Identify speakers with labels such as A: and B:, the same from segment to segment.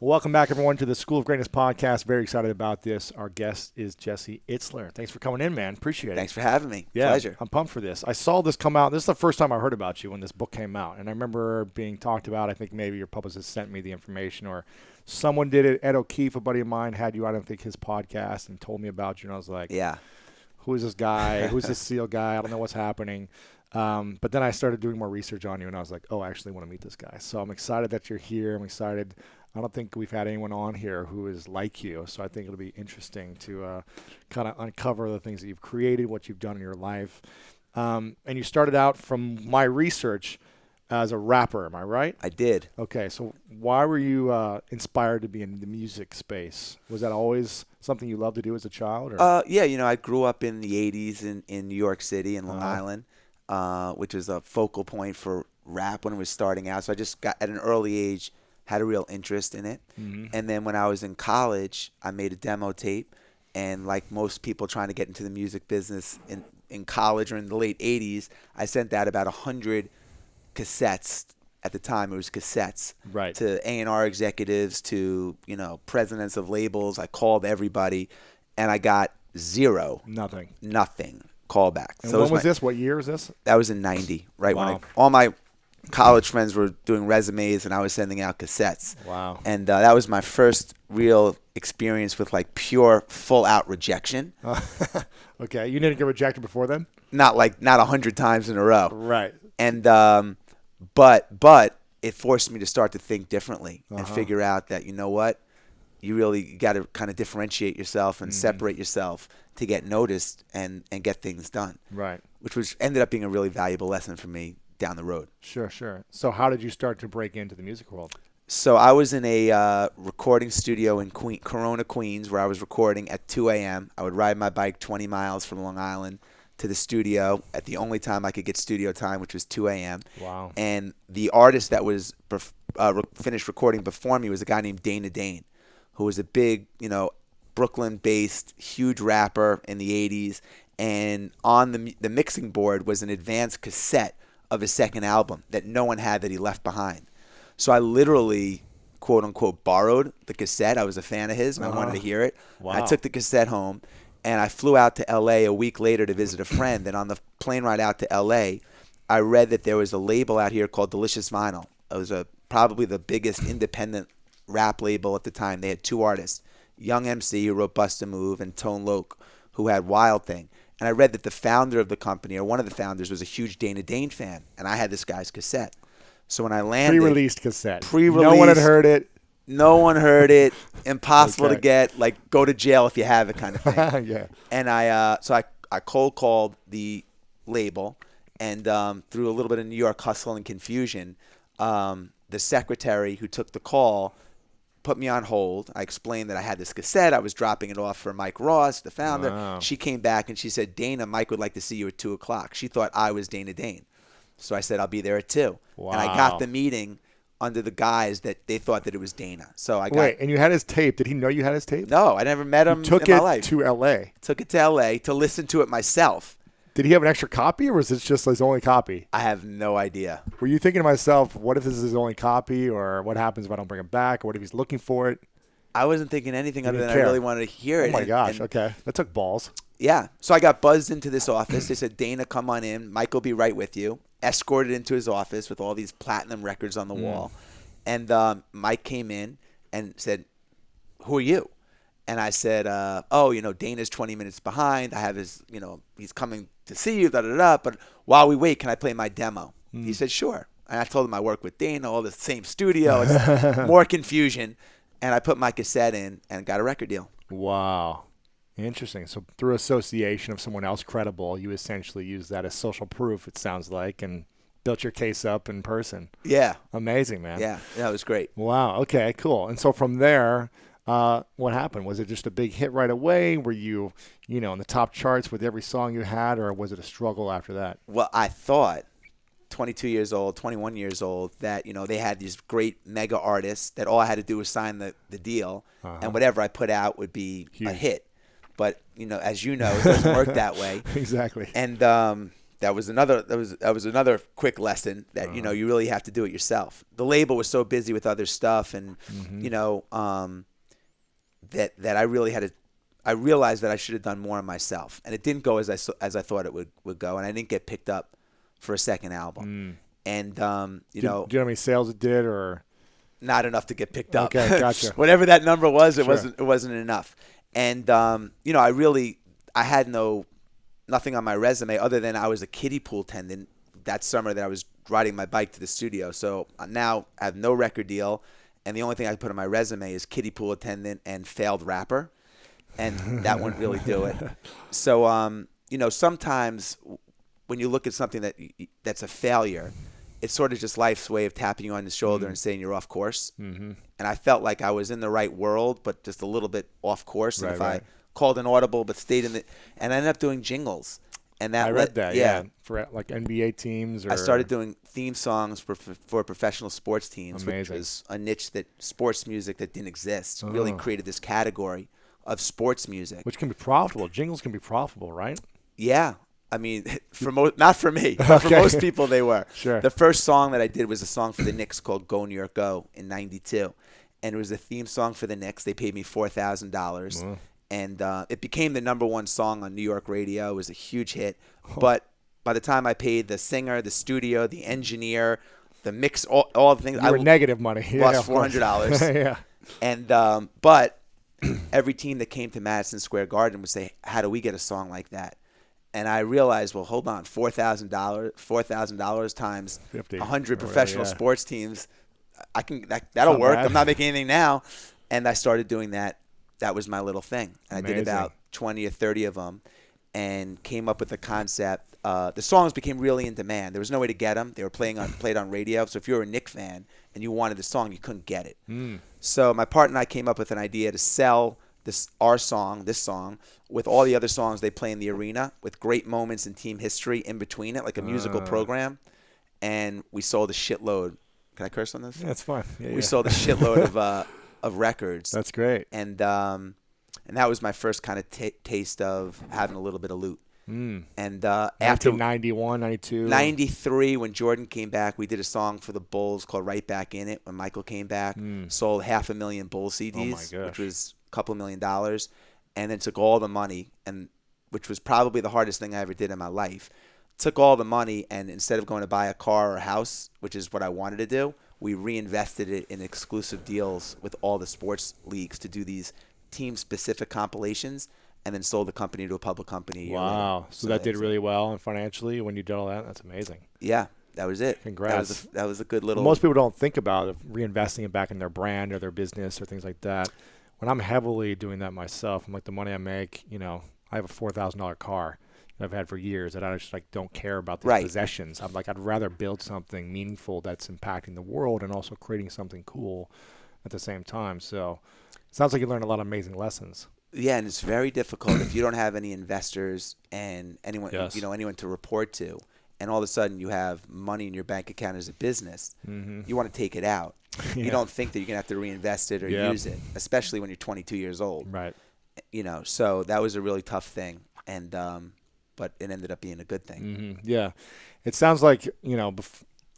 A: Welcome back, everyone, to the School of Greatness podcast. Very excited about this. Our guest is Jesse Itzler. Thanks for coming in, man. Appreciate it.
B: Thanks for having me.
A: Yeah,
B: Pleasure.
A: I'm pumped for this. I saw this come out. This is the first time I heard about you when this book came out. And I remember being talked about. I think maybe your publicist sent me the information or someone did it. Ed O'Keefe, a buddy of mine, had you on, I think, his podcast and told me about you. And I was like,
B: yeah,
A: who is this guy? Who's this SEAL guy? I don't know what's happening. But then I started doing more research on you, and I was like, oh, I actually want to meet this guy. So I'm excited that you're here. I'm excited. I don't think we've had anyone on here who is like you, so I think it'll be interesting to kind of uncover the things that you've created, what you've done in your life. And you started out, from my research, as a rapper, am I right?
B: I did.
A: Okay, so why were you inspired to be in the music space? Was that always something you loved to do as a child? Or?
B: Yeah, I grew up in the 80s in New York City and Long Island, which was a focal point for rap when it was starting out. So I just got, at an early age, had a real interest in it. Mm-hmm. And then when I was in college, I made a demo tape. And like most people trying to get into the music business in college or in the late 80s, I sent out about 100 cassettes. At the time, it was cassettes.
A: Right.
B: To A&R executives, to, presidents of labels. I called everybody, and I got zero.
A: Nothing
B: callback.
A: And so when was this? What year was this?
B: That was in 90, right?
A: Wow.
B: When all my college friends were doing resumes and I was sending out cassettes.
A: Wow.
B: And that was my first real experience with like pure full out rejection.
A: Okay. You didn't get rejected before then?
B: Not 100 times in a row.
A: Right.
B: And but it forced me to start to think differently and figure out that, you know what? You really got to kind of differentiate yourself and separate yourself to get noticed and get things done.
A: Right.
B: Which ended up being a really valuable lesson for me down the road.
A: Sure. So how did you start to break into the music world?
B: So I was in a recording studio in Corona, Queens, where I was recording at 2 a.m. I would ride my bike 20 miles from Long Island to the studio at the only time I could get studio time, which was 2 a.m.
A: Wow.
B: And the artist that was finished recording before me was a guy named Dana Dane, who was a big, Brooklyn-based, huge rapper in the 80s. And on the mixing board was an advanced cassette of his second album that no one had, that he left behind. So I literally, quote unquote, borrowed the cassette. I was a fan of his and I wanted to hear it.
A: Wow.
B: I took the cassette home and I flew out to LA a week later to visit a friend. And on the plane ride out to LA, I read that there was a label out here called Delicious Vinyl. It was probably the biggest independent rap label at the time. They had two artists, Young MC, who wrote Bust a Move, and Tone Loc, who had Wild Thing. And I read that the founder of the company, or one of the founders, was a huge Dana Dane fan. And I had this guy's cassette. So when I landed...
A: Pre-released cassette.
B: Pre-released.
A: No one had heard it.
B: No one heard it. Impossible
A: Okay.
B: to get. Like, go to jail if you have it kind of thing.
A: Yeah.
B: And I cold called the label. And through a little bit of New York hustle and confusion, the secretary who took the call put me on hold. I explained that I had this cassette. I was dropping it off for Mike Ross, the founder.
A: Wow. She
B: She came back and she said, Dana, Mike would like to see you at 2 o'clock. She thought I was Dana Dane. So I said, I'll be there at 2.
A: Wow.
B: And I got the meeting under the guise that they thought that it was Dana. So I got...
A: Wait, and you had his tape. Did he know you had his tape?
B: No, I never met him
A: Took
B: in my
A: it
B: life.
A: to L.A.
B: Took it to L.A. to listen to it myself.
A: Did he have an extra copy, or was this just his only copy?
B: I have no idea.
A: Were you thinking to myself, what if this is his only copy, or what happens if I don't bring it back, or what if he's looking for it?
B: I wasn't thinking anything other than
A: care.
B: I really wanted to hear it.
A: Oh, my gosh.
B: And
A: Okay. That took balls.
B: yeah. So I got buzzed into this office. They said, Dana, come on in. Mike will be right with you. Escorted into his office with all these platinum records on the wall. And Mike came in and said, who are you? And I said, Dana's 20 minutes behind. I have his, he's coming to see you, da-da-da. But while we wait, can I play my demo? He said, sure. And I told him I work with Dana, all the same studio. It's more confusion. And I put my cassette in and got a record deal.
A: Wow. Interesting. So through association of someone else credible, you essentially use that as social proof, it sounds like, and built your case up in person.
B: Yeah.
A: Amazing, man.
B: Yeah. That was great.
A: Wow. Okay, cool. And so from there, what happened? Was it just a big hit right away? Were you, in the top charts with every song you had, or was it a struggle after that?
B: Well, I thought 22 years old, 21 years old, that, they had these great mega artists that all I had to do was sign the deal, and whatever I put out would be a hit. But, as you know, it doesn't work that way.
A: Exactly.
B: And that was another quick lesson that you really have to do it yourself. The label was so busy with other stuff, and that I really had to. I realized that I should have done more on myself, and it didn't go as I thought it would go, and I didn't get picked up for a second album. And
A: do you know how many sales it did, or
B: not enough to get picked up?
A: Okay, gotcha.
B: Whatever that number was, it
A: Sure.
B: wasn't enough. And I had nothing on my resume other than I was a kiddie pool attendant that summer that I was riding my bike to the studio. So now I have no record deal, and the only thing I put on my resume is kiddie pool attendant and failed rapper, and that wouldn't really do it. So sometimes when you look at something that's a failure, it's sort of just life's way of tapping you on the shoulder and saying you're off course. And I felt like I was in the right world, but just a little bit off course. And if I called an audible but stayed in and I ended up doing jingles. And that
A: I read that,
B: yeah.
A: for like NBA teams. Or
B: I started doing theme songs for professional sports teams,
A: Amazing.
B: which was a niche that sports music that didn't exist. Really created this category of sports music.
A: Which can be profitable. Jingles can be profitable, right?
B: Yeah. I mean, not for me, but for most people they were.
A: Sure.
B: The first song that I did was a song for the Knicks called Go New York Go in '92. And it was a theme song for the Knicks. They paid me $4,000. And it became the #1 song on New York radio. It was a huge hit. But by the time I paid the singer, the studio, the engineer, the mix, all the things,
A: You were negative money.
B: Lost $400.
A: Yeah.
B: And but every team that came to Madison Square Garden would say, "How do we get a song like that?" And I realized, well, hold on, $4,000 times 100 professional sports teams, that'll work.
A: bad.
B: I'm not making anything now, and I started doing that. That was my little thing. And I did
A: Amazing.
B: about 20 or 30 of them, and came up with the concept. The songs became really in demand. There was no way to get them. They were played on radio. So if you were a Knicks fan and you wanted the song, you couldn't get it. So my partner and I came up with an idea to sell this song, with all the other songs they play in the arena, with great moments in team history in between it, like a musical program. And we sold a shitload. Can I curse on this?
A: Yeah, it's fine.
B: We sold a shitload of records.
A: That's great.
B: And that was my first kind of taste of having a little bit of loot. And after
A: 1991, 92.
B: 93, when Jordan came back, we did a song for the Bulls called Right Back in It. When Michael came back, sold 500,000 Bulls CDs, which was a couple $1 million, and then took all the money, and which was probably the hardest thing I ever did in my life. Took all the money, and instead of going to buy a car or a house, which is what I wanted to do, we reinvested it in exclusive deals with all the sports leagues to do these team-specific compilations, and then sold the company to a public company.
A: Wow. So that did really well, and financially, when you did all that, that's amazing.
B: Yeah, that was it.
A: Congrats.
B: That was a good little.
A: Most people don't think about reinvesting it back in their brand or their business or things like that. When I'm heavily doing that myself, I'm like, the money I make, I have a $4,000 car that I've had for years that I just don't care about these possessions. I'm like, I'd rather build something meaningful that's impacting the world and also creating something cool at the same time. So it sounds like you learned a lot of amazing lessons.
B: Yeah, and it's very difficult if you don't have any investors and anyone to report to, and all of a sudden you have money in your bank account as a business. You want to take it out. You don't think that you're gonna have to reinvest it or use it, especially when you're 22 years old.
A: Right.
B: So that was a really tough thing, and but it ended up being a good thing.
A: Yeah, it sounds like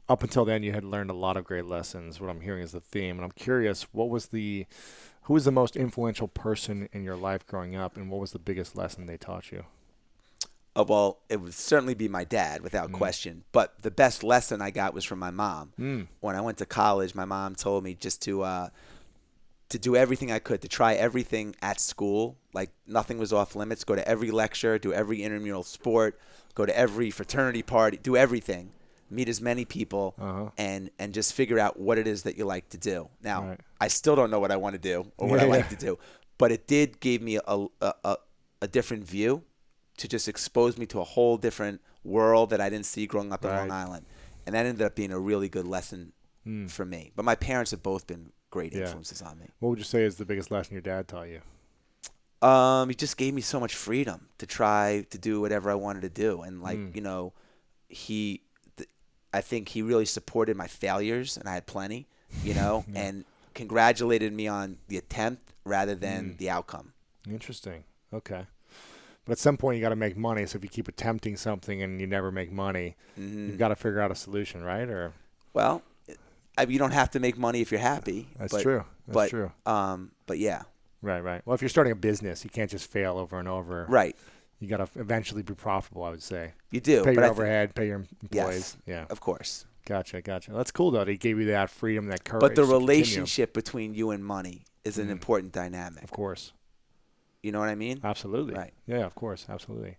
A: up until then you had learned a lot of great lessons. What I'm hearing is the theme, and I'm curious, who was the most influential person in your life growing up, and what was the biggest lesson they taught you?
B: Well, it would certainly be my dad, without question. But the best lesson I got was from my mom. When I went to college, my mom told me just to do everything I could, to try everything at school. Like nothing was off limits. Go to every lecture, do every intramural sport, go to every fraternity party, do everything. Meet as many people, and just figure out what it is that you like to do. Now, I still don't know what I want to do or what I like to do, but it did give me a different view, to just expose me to a whole different world that I didn't see growing up in Long Island. And that ended up being a really good lesson for me. But my parents have both been great influences on me.
A: What would you say is the biggest lesson your dad taught you?
B: He just gave me so much freedom to try to do whatever I wanted to do. And I think he really supported my failures, and I had plenty, and congratulated me on the attempt rather than the outcome.
A: Interesting. Okay. But at some point, you got to make money. So if you keep attempting something and you never make money, you've got to figure out a solution, right? Or
B: well, you don't have to make money if you're happy.
A: That's true. That's true.
B: But yeah.
A: Right. Well, if you're starting a business, you can't just fail over and over.
B: Right.
A: You got to eventually be profitable, I would say.
B: You do.
A: Pay your overhead, pay your employees.
B: Yes,
A: yeah.
B: Of course.
A: Gotcha. That's cool, though. They gave you that freedom, that courage.
B: But the
A: to
B: relationship between you and money is an important dynamic.
A: Of course.
B: You know what I mean?
A: Absolutely.
B: Right.
A: Yeah, of course. Absolutely.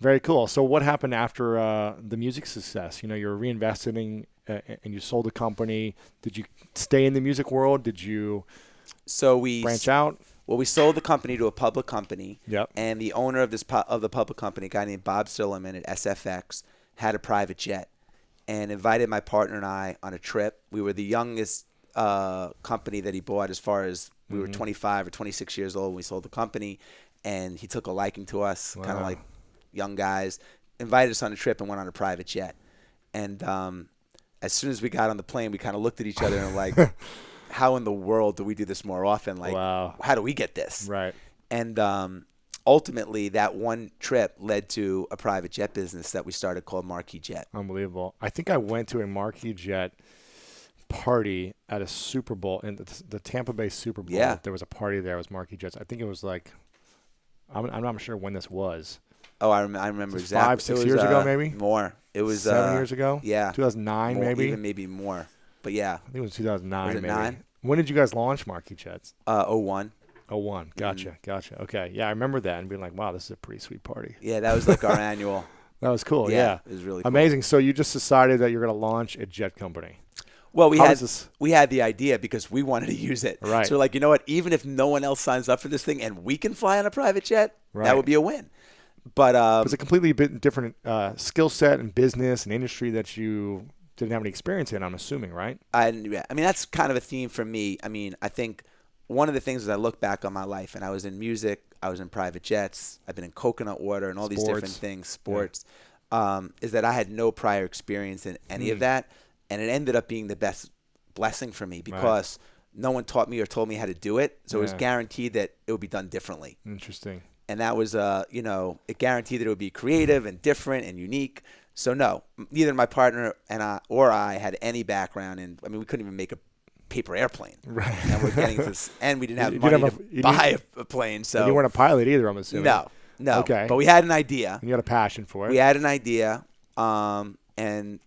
A: Very cool. So what happened after the music success? You were reinvesting and you sold the company. Did you stay in the music world? Did you branch out?
B: Well, we sold the company to a public company.
A: Yep.
B: And the owner of the public company, a guy named Bob Silliman at SFX, had a private jet and invited my partner and I on a trip. We were the youngest company that he bought, as far as we were 25 or 26 years old when we sold the company, and he took a liking to us, kind of like young guys, invited us on a trip and went on a private jet. And as soon as we got on the plane, we kind of looked at each other and like, how in the world do we do this more often? Like, how do we get this?
A: Right.
B: And ultimately, that one trip led to a private jet business that we started called Marquis Jet.
A: Unbelievable. I think I went to a Marquis Jet party at a Super Bowl, in the Tampa Bay Super Bowl.
B: Yeah.
A: There was a party there. It was Marquis Jets. I think it was like, I'm not sure when this was.
B: Oh, I remember exactly.
A: 5-6 years ago, maybe?
B: More. It was
A: 7 years ago?
B: Yeah.
A: 2009, maybe?
B: Even maybe more. But yeah.
A: I think it was 2009,
B: Was it
A: maybe.
B: 9?
A: When did you guys launch Marquis Jets?
B: 01.
A: 01. Gotcha. Okay. Yeah, I remember that and being like, wow, this is a pretty sweet party.
B: Yeah, that was like our annual.
A: That was cool, yeah.
B: It was really cool.
A: Amazing. So you just decided that you're going to launch a jet company.
B: Well, we had the idea because we wanted to use it.
A: Right.
B: So we're like, you know what? Even if no one else signs up for this thing and we can fly on a private jet, that would be a win. But
A: it's a completely different skill set and business and industry that you didn't have any experience in, I'm assuming, right?
B: I mean, that's kind of a theme for me. I mean, I think one of the things as I look back on my life, and I was in music, I was in private jets, I've been in coconut water and all these different things, sports, is that I had no prior experience in any of that. And it ended up being the best blessing for me because no one taught me or told me how to do it. So it was guaranteed that it would be done differently.
A: Interesting.
B: And that was, it guaranteed that it would be creative and different and unique. So no, neither my partner and I had any background in. I mean, we couldn't even make a paper airplane.
A: Right.
B: And we're getting this, and we didn't have money to buy a plane. So
A: and you weren't a pilot either, I'm assuming.
B: No.
A: Okay.
B: But we had an idea.
A: And you had a passion for it.
B: We had an idea, and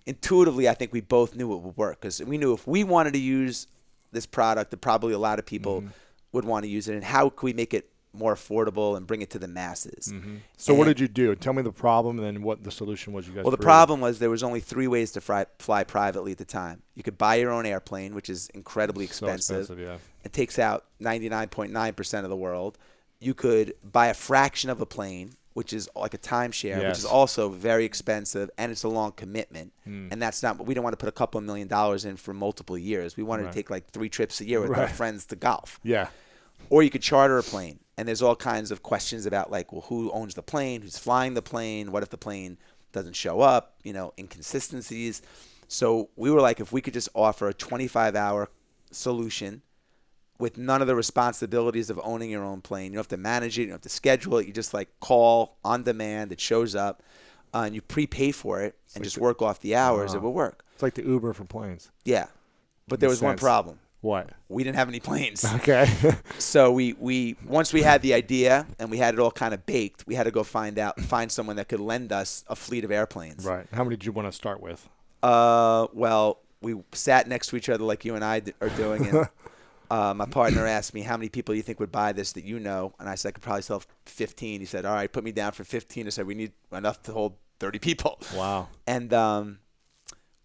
B: intuitively, I think we both knew it would work because we knew if we wanted to use this product, that probably a lot of people would want to use it. And how could we make it more affordable and bring it to the masses?
A: So what did you do? Tell me the problem and then what the solution was you guys
B: Well, the problem was there was only 3 ways to fly privately at the time. You could buy your own airplane, which is incredibly expensive.
A: So expensive, yeah.
B: It takes out 99.9% of the world. You could buy a fraction of a plane, which is like a timeshare, which is also very expensive, and it's a long commitment. And that's not, we don't want to put a couple $1 million in for multiple years. We wanted to take like 3 trips a year with our friends to golf.
A: Yeah.
B: Or you could charter a plane. And there's all kinds of questions about like, well, who owns the plane? Who's flying the plane? What if the plane doesn't show up? Inconsistencies. So we were like, if we could just offer a 25-hour solution with none of the responsibilities of owning your own plane. You don't have to manage it. You don't have to schedule it. You just like call on demand. It shows up. And you prepay for it and just work off the hours. It will work.
A: It's like the Uber for planes.
B: Yeah. But there was one problem.
A: What?
B: We didn't have any planes.
A: Okay.
B: So we once we had the idea and we had it all kind of baked, we had to go find someone that could lend us a fleet of airplanes.
A: Right. How many did you want to start with?
B: Well, we sat next to each other like you and I are doing, and my partner asked me, how many people do you think would buy this that you know? And I said, I could probably sell 15. He said, all right, put me down for 15. I said, we need enough to hold 30 people.
A: Wow.
B: And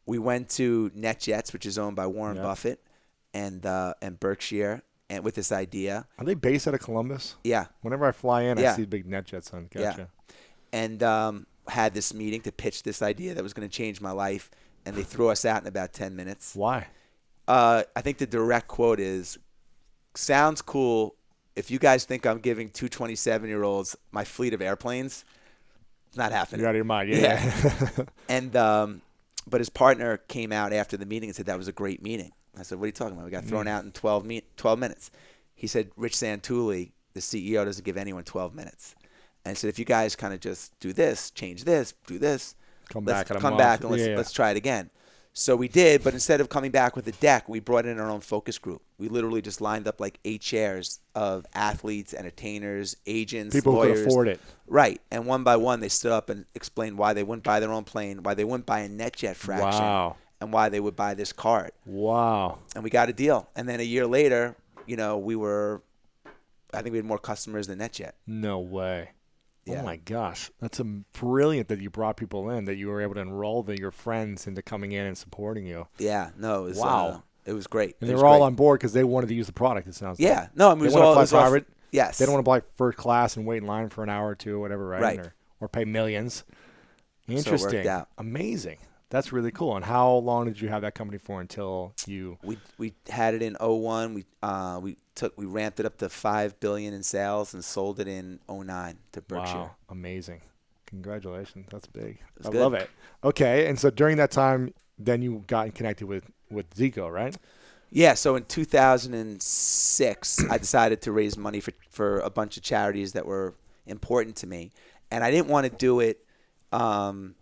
B: we went to NetJets, which is owned by Warren Buffett, and Berkshire, and with this idea.
A: Are they based out of Columbus?
B: Yeah.
A: Whenever I fly in, I see big NetJets on. Gotcha.
B: Yeah. And had this meeting to pitch this idea that was going to change my life, and they threw us out in about 10 minutes.
A: Why?
B: I think the direct quote is, sounds cool. If you guys think I'm giving 2 27-year-olds my fleet of airplanes, it's not happening.
A: You're out of your mind. Yeah.
B: And but his partner came out after the meeting and said that was a great meeting. I said, what are you talking about? We got thrown out in 12 minutes. He said, Rich Santulli, the CEO, doesn't give anyone 12 minutes. and said, if you guys kind of just do this, change this, do this,
A: Come
B: let's
A: back in a
B: come
A: month.
B: back and
A: Yeah.
B: let's try it again. So we did, but instead of coming back with a deck, we brought in our own focus group. We literally just lined up like 8 chairs of athletes, entertainers, agents,
A: People
B: lawyers.
A: who could afford it.
B: Right. And one by one, they stood up and explained why they wouldn't buy their own plane, why they wouldn't buy a NetJet fraction,
A: Wow.
B: and why they would buy this card.
A: Wow.
B: And we got a deal. And then a year later, you know, I think we had more customers than NetJet.
A: No way.
B: Yeah.
A: Oh my gosh, that's brilliant that you brought people in, that you were able to enroll your friends into coming in and supporting you.
B: Yeah, no, it was
A: Wow.
B: It was great.
A: And
B: It
A: they
B: was
A: were all
B: great.
A: on board because they wanted to use the product. It sounds like.
B: Yeah, no, I mean,
A: They
B: it was
A: want to
B: all,
A: fly
B: it was all
A: private.
B: yes.
A: They don't want to fly first class and wait in line for an hour or two or whatever, right?
B: Right.
A: Or pay millions.
B: So it worked
A: Interesting.
B: out.
A: Amazing. That's really cool. And how long did you have that company for until you?
B: We had it in 01. We ramped it up to $5 billion in sales and sold it in 09 to Berkshire.
A: Wow, amazing. Congratulations. That's big.
B: That's
A: I
B: good.
A: love it. Okay, and so during that time, then you got connected with Zico, right?
B: Yeah, so in 2006, I decided to raise money for a bunch of charities that were important to me. And I didn't want to do it the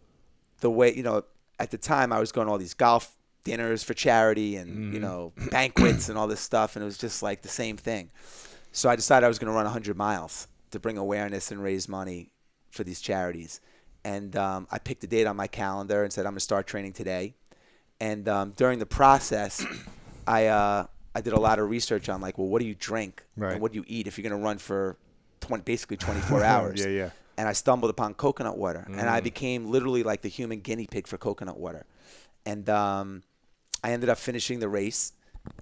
B: way, you know, at the time I was going to all these golf dinners for charity and, you know, banquets and all this stuff. And it was just like the same thing. So I decided I was going to run 100 miles to bring awareness and raise money for these charities. And I picked a date on my calendar and said, I'm going to start training today. And during the process, I did a lot of research on like, well, what do you drink
A: Right.
B: and what do you eat if you're going to run for basically 24 hours?
A: Yeah.
B: And I stumbled upon coconut water, and I became literally like the human guinea pig for coconut water. And I ended up finishing the race,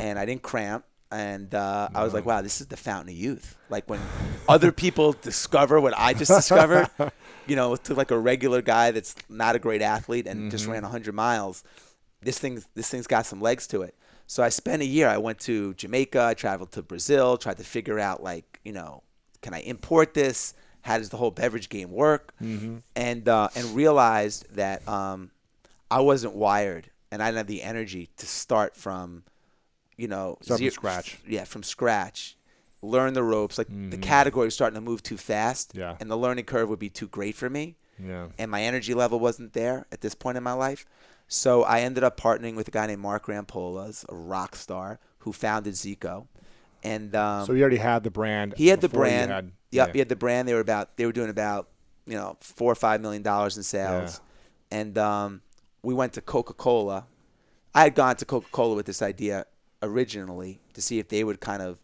B: and I didn't cramp. And I was like, wow, this is the fountain of youth. Like when other people discover what I just discovered, you know, to like a regular guy that's not a great athlete and just ran 100 miles, this thing's got some legs to it. So I spent a year. I went to Jamaica. I traveled to Brazil, tried to figure out like, you know, can I import this? How does the whole beverage game work? And realized that I wasn't wired and I didn't have the energy to start from, you know,
A: Start from scratch.
B: Yeah, from scratch. Learn the ropes. Like the category was starting to move too fast,
A: Yeah.
B: and the learning curve would be too great for me.
A: Yeah.
B: And my energy level wasn't there at this point in my life. So I ended up partnering with a guy named Mark Rampolas, a rock star who founded Zico. And
A: So you already had the brand.
B: he had the
A: before you
B: brand.
A: had-
B: He had the brand. They were doing about, you know, $4 or $5 million in sales. And we went to Coca-Cola. I had gone to Coca-Cola with this idea originally to see if they would kind of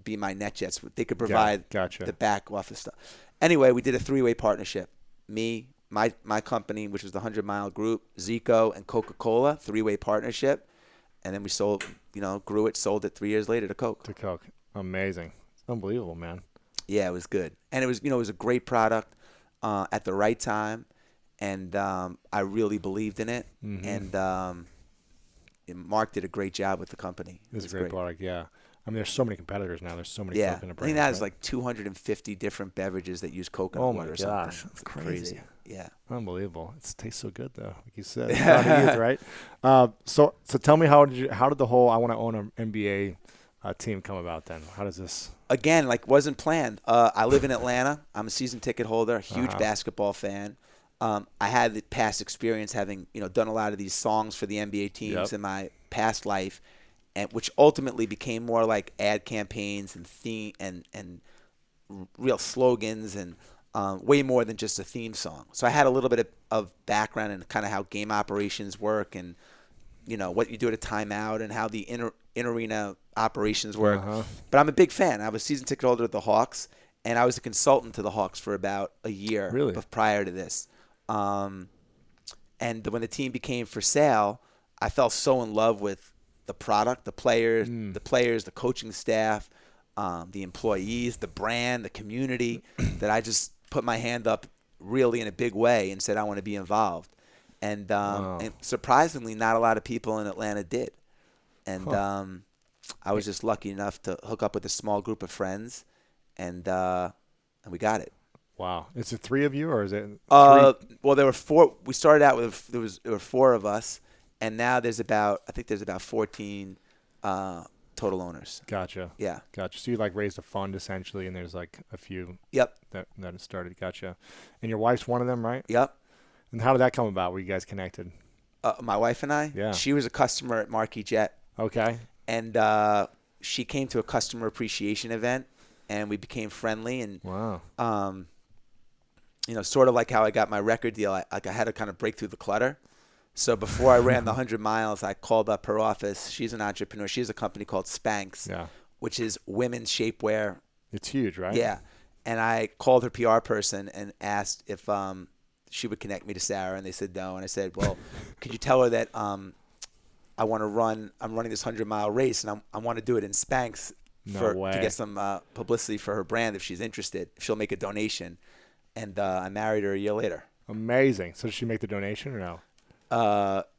B: be my NetJets. They could provide
A: Gotcha.
B: the back office stuff. Anyway, we did a 3-way partnership. Me, my company, which was the 100 Mile Group, Zico, and Coca-Cola, 3-way partnership. And then we sold, you know, grew it, sold it 3 years later to Coke.
A: To Coke. Amazing. It's unbelievable, man.
B: Yeah, it was good. And it was, you know, it was a great product at the right time. And I really believed in it. And Mark did a great job with the company.
A: It's a great product, yeah. I mean, there's so many competitors now. There's so many
B: Yeah,
A: coconut
B: I think
A: brands.
B: that has
A: right?
B: like 250 different beverages that use coconut
A: Oh my
B: water or
A: gosh,
B: something.
A: that's crazy.
B: Yeah.
A: Unbelievable. It tastes so good, though. Like you said, right? So tell me, how did the whole I want to own an NBA team come about then? How does this?
B: Again, like wasn't planned. I live in Atlanta. I'm a season ticket holder, huge basketball fan. I had the past experience having, you know, done a lot of these songs for the NBA teams in my past life, and which ultimately became more like ad campaigns and theme and real slogans and way more than just a theme song. So I had a little bit of background in kind of how game operations work and, you know, what you do at a timeout and how the in-arena operations work. But I'm a big fan. I was a season ticket holder at the Hawks, and I was a consultant to the Hawks for about a year prior to this. And when the team became for sale, I fell so in love with the product, the players, the coaching staff, the employees, the brand, the community, that I just put my hand up really in a big way and said I want to be involved. And surprisingly, not a lot of people in Atlanta did. And I was just lucky enough to hook up with a small group of friends, and we got it.
A: Wow. Is it 3 of you, or is it?
B: Well, there were 4. We started out with there were 4 of us, and now there's about 14 total total owners.
A: Gotcha.
B: Yeah.
A: Gotcha. So you like raised a fund essentially, and there's like a few.
B: Yep.
A: That started. Gotcha. And your wife's one of them, right?
B: Yep.
A: And how did that come about? Were you guys connected?
B: My wife and I.
A: Yeah.
B: She was a customer at Marquis Jet.
A: Okay.
B: And she came to a customer appreciation event, and we became friendly. And
A: wow.
B: Sort of like how I got my record deal. I had to kind of break through the clutter. So before I ran the 100 miles, I called up her office. She's an entrepreneur. She has a company called Spanx, which is women's shapewear.
A: It's huge, right?
B: Yeah. And I called her PR person and asked if she would connect me to Sarah, and they said no. And I said, well, could you tell her that I'm running this 100-mile race, and I want to do it in Spanx to get some publicity for her brand if she's interested, if she'll make a donation. And I married her a year later.
A: Amazing. So did she make the donation or no?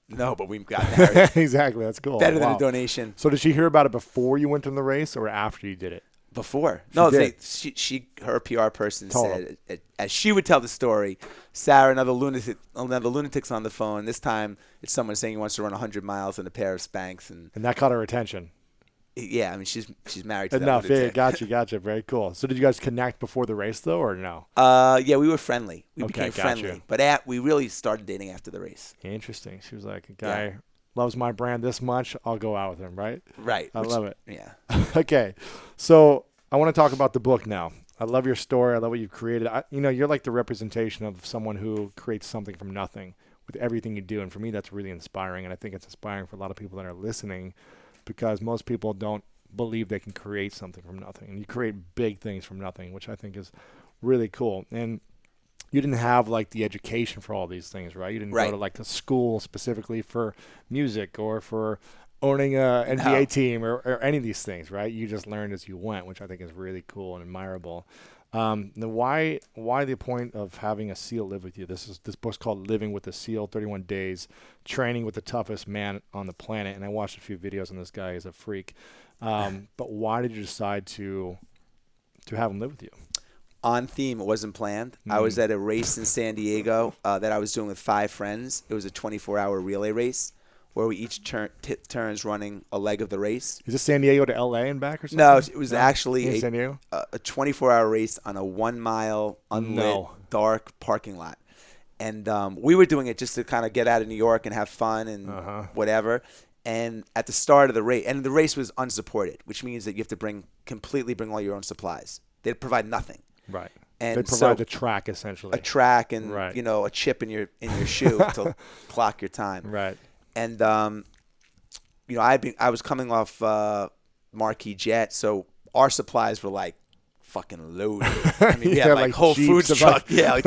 B: No, but we got married.
A: Exactly. That's cool.
B: Better than a donation.
A: So did she hear about it before you went in the race or after you did it?
B: Before. Her PR person said, as she would tell the story, Sarah, another lunatic's on the phone. This time it's someone saying he wants to run 100 miles in a pair of Spanx. And
A: that caught her attention.
B: Yeah, I mean, she's married to that
A: enough. Yeah,
B: lunatic.
A: Gotcha. Very cool. So did you guys connect before the race, though, or no?
B: Yeah, we were friendly. We became friendly.
A: Gotcha.
B: But we really started dating after the race.
A: Interesting. She was like, a guy loves my brand this much, I'll go out with him, right?
B: Right.
A: I love it.
B: Yeah.
A: Okay. So I want to talk about the book now. I love your story. I love what you've created. You're like the representation of someone who creates something from nothing with everything you do. And for me, that's really inspiring. And I think it's inspiring for a lot of people that are listening because most people don't believe they can create something from nothing. And you create big things from nothing, which I think is really cool. And you didn't have like the education for all these things, right? You didn't go to like a school specifically for music or for owning a NBA team or any of these things, right? You just learned as you went, which I think is really cool and admirable. Now why the point of having a SEAL live with you? This book's called Living with a SEAL, 31 Days, Training with the Toughest Man on the Planet. And I watched a few videos on this guy. He's a freak. But why did you decide to have him live with you?
B: On theme, it wasn't planned. I was at a race in San Diego that I was doing with 5 friends. It was a 24-hour relay race where we each turns running a leg of the race.
A: Is this San Diego to LA and back or something?
B: No, it was actually
A: in San Diego?
B: A 24-hour race on a 1-mile unlit dark parking lot. And we were doing it just to kind of get out of New York and have fun and whatever. And at the start of the race, and the race was unsupported, which means that you have to completely bring all your own supplies. They provide nothing.
A: Right.
B: And
A: they provide the track essentially.
B: A track and a chip in your shoe to clock your time.
A: Right.
B: And I was coming off Marquis Jet, so our supplies were like fucking loaded. I mean, we had like whole food truck, like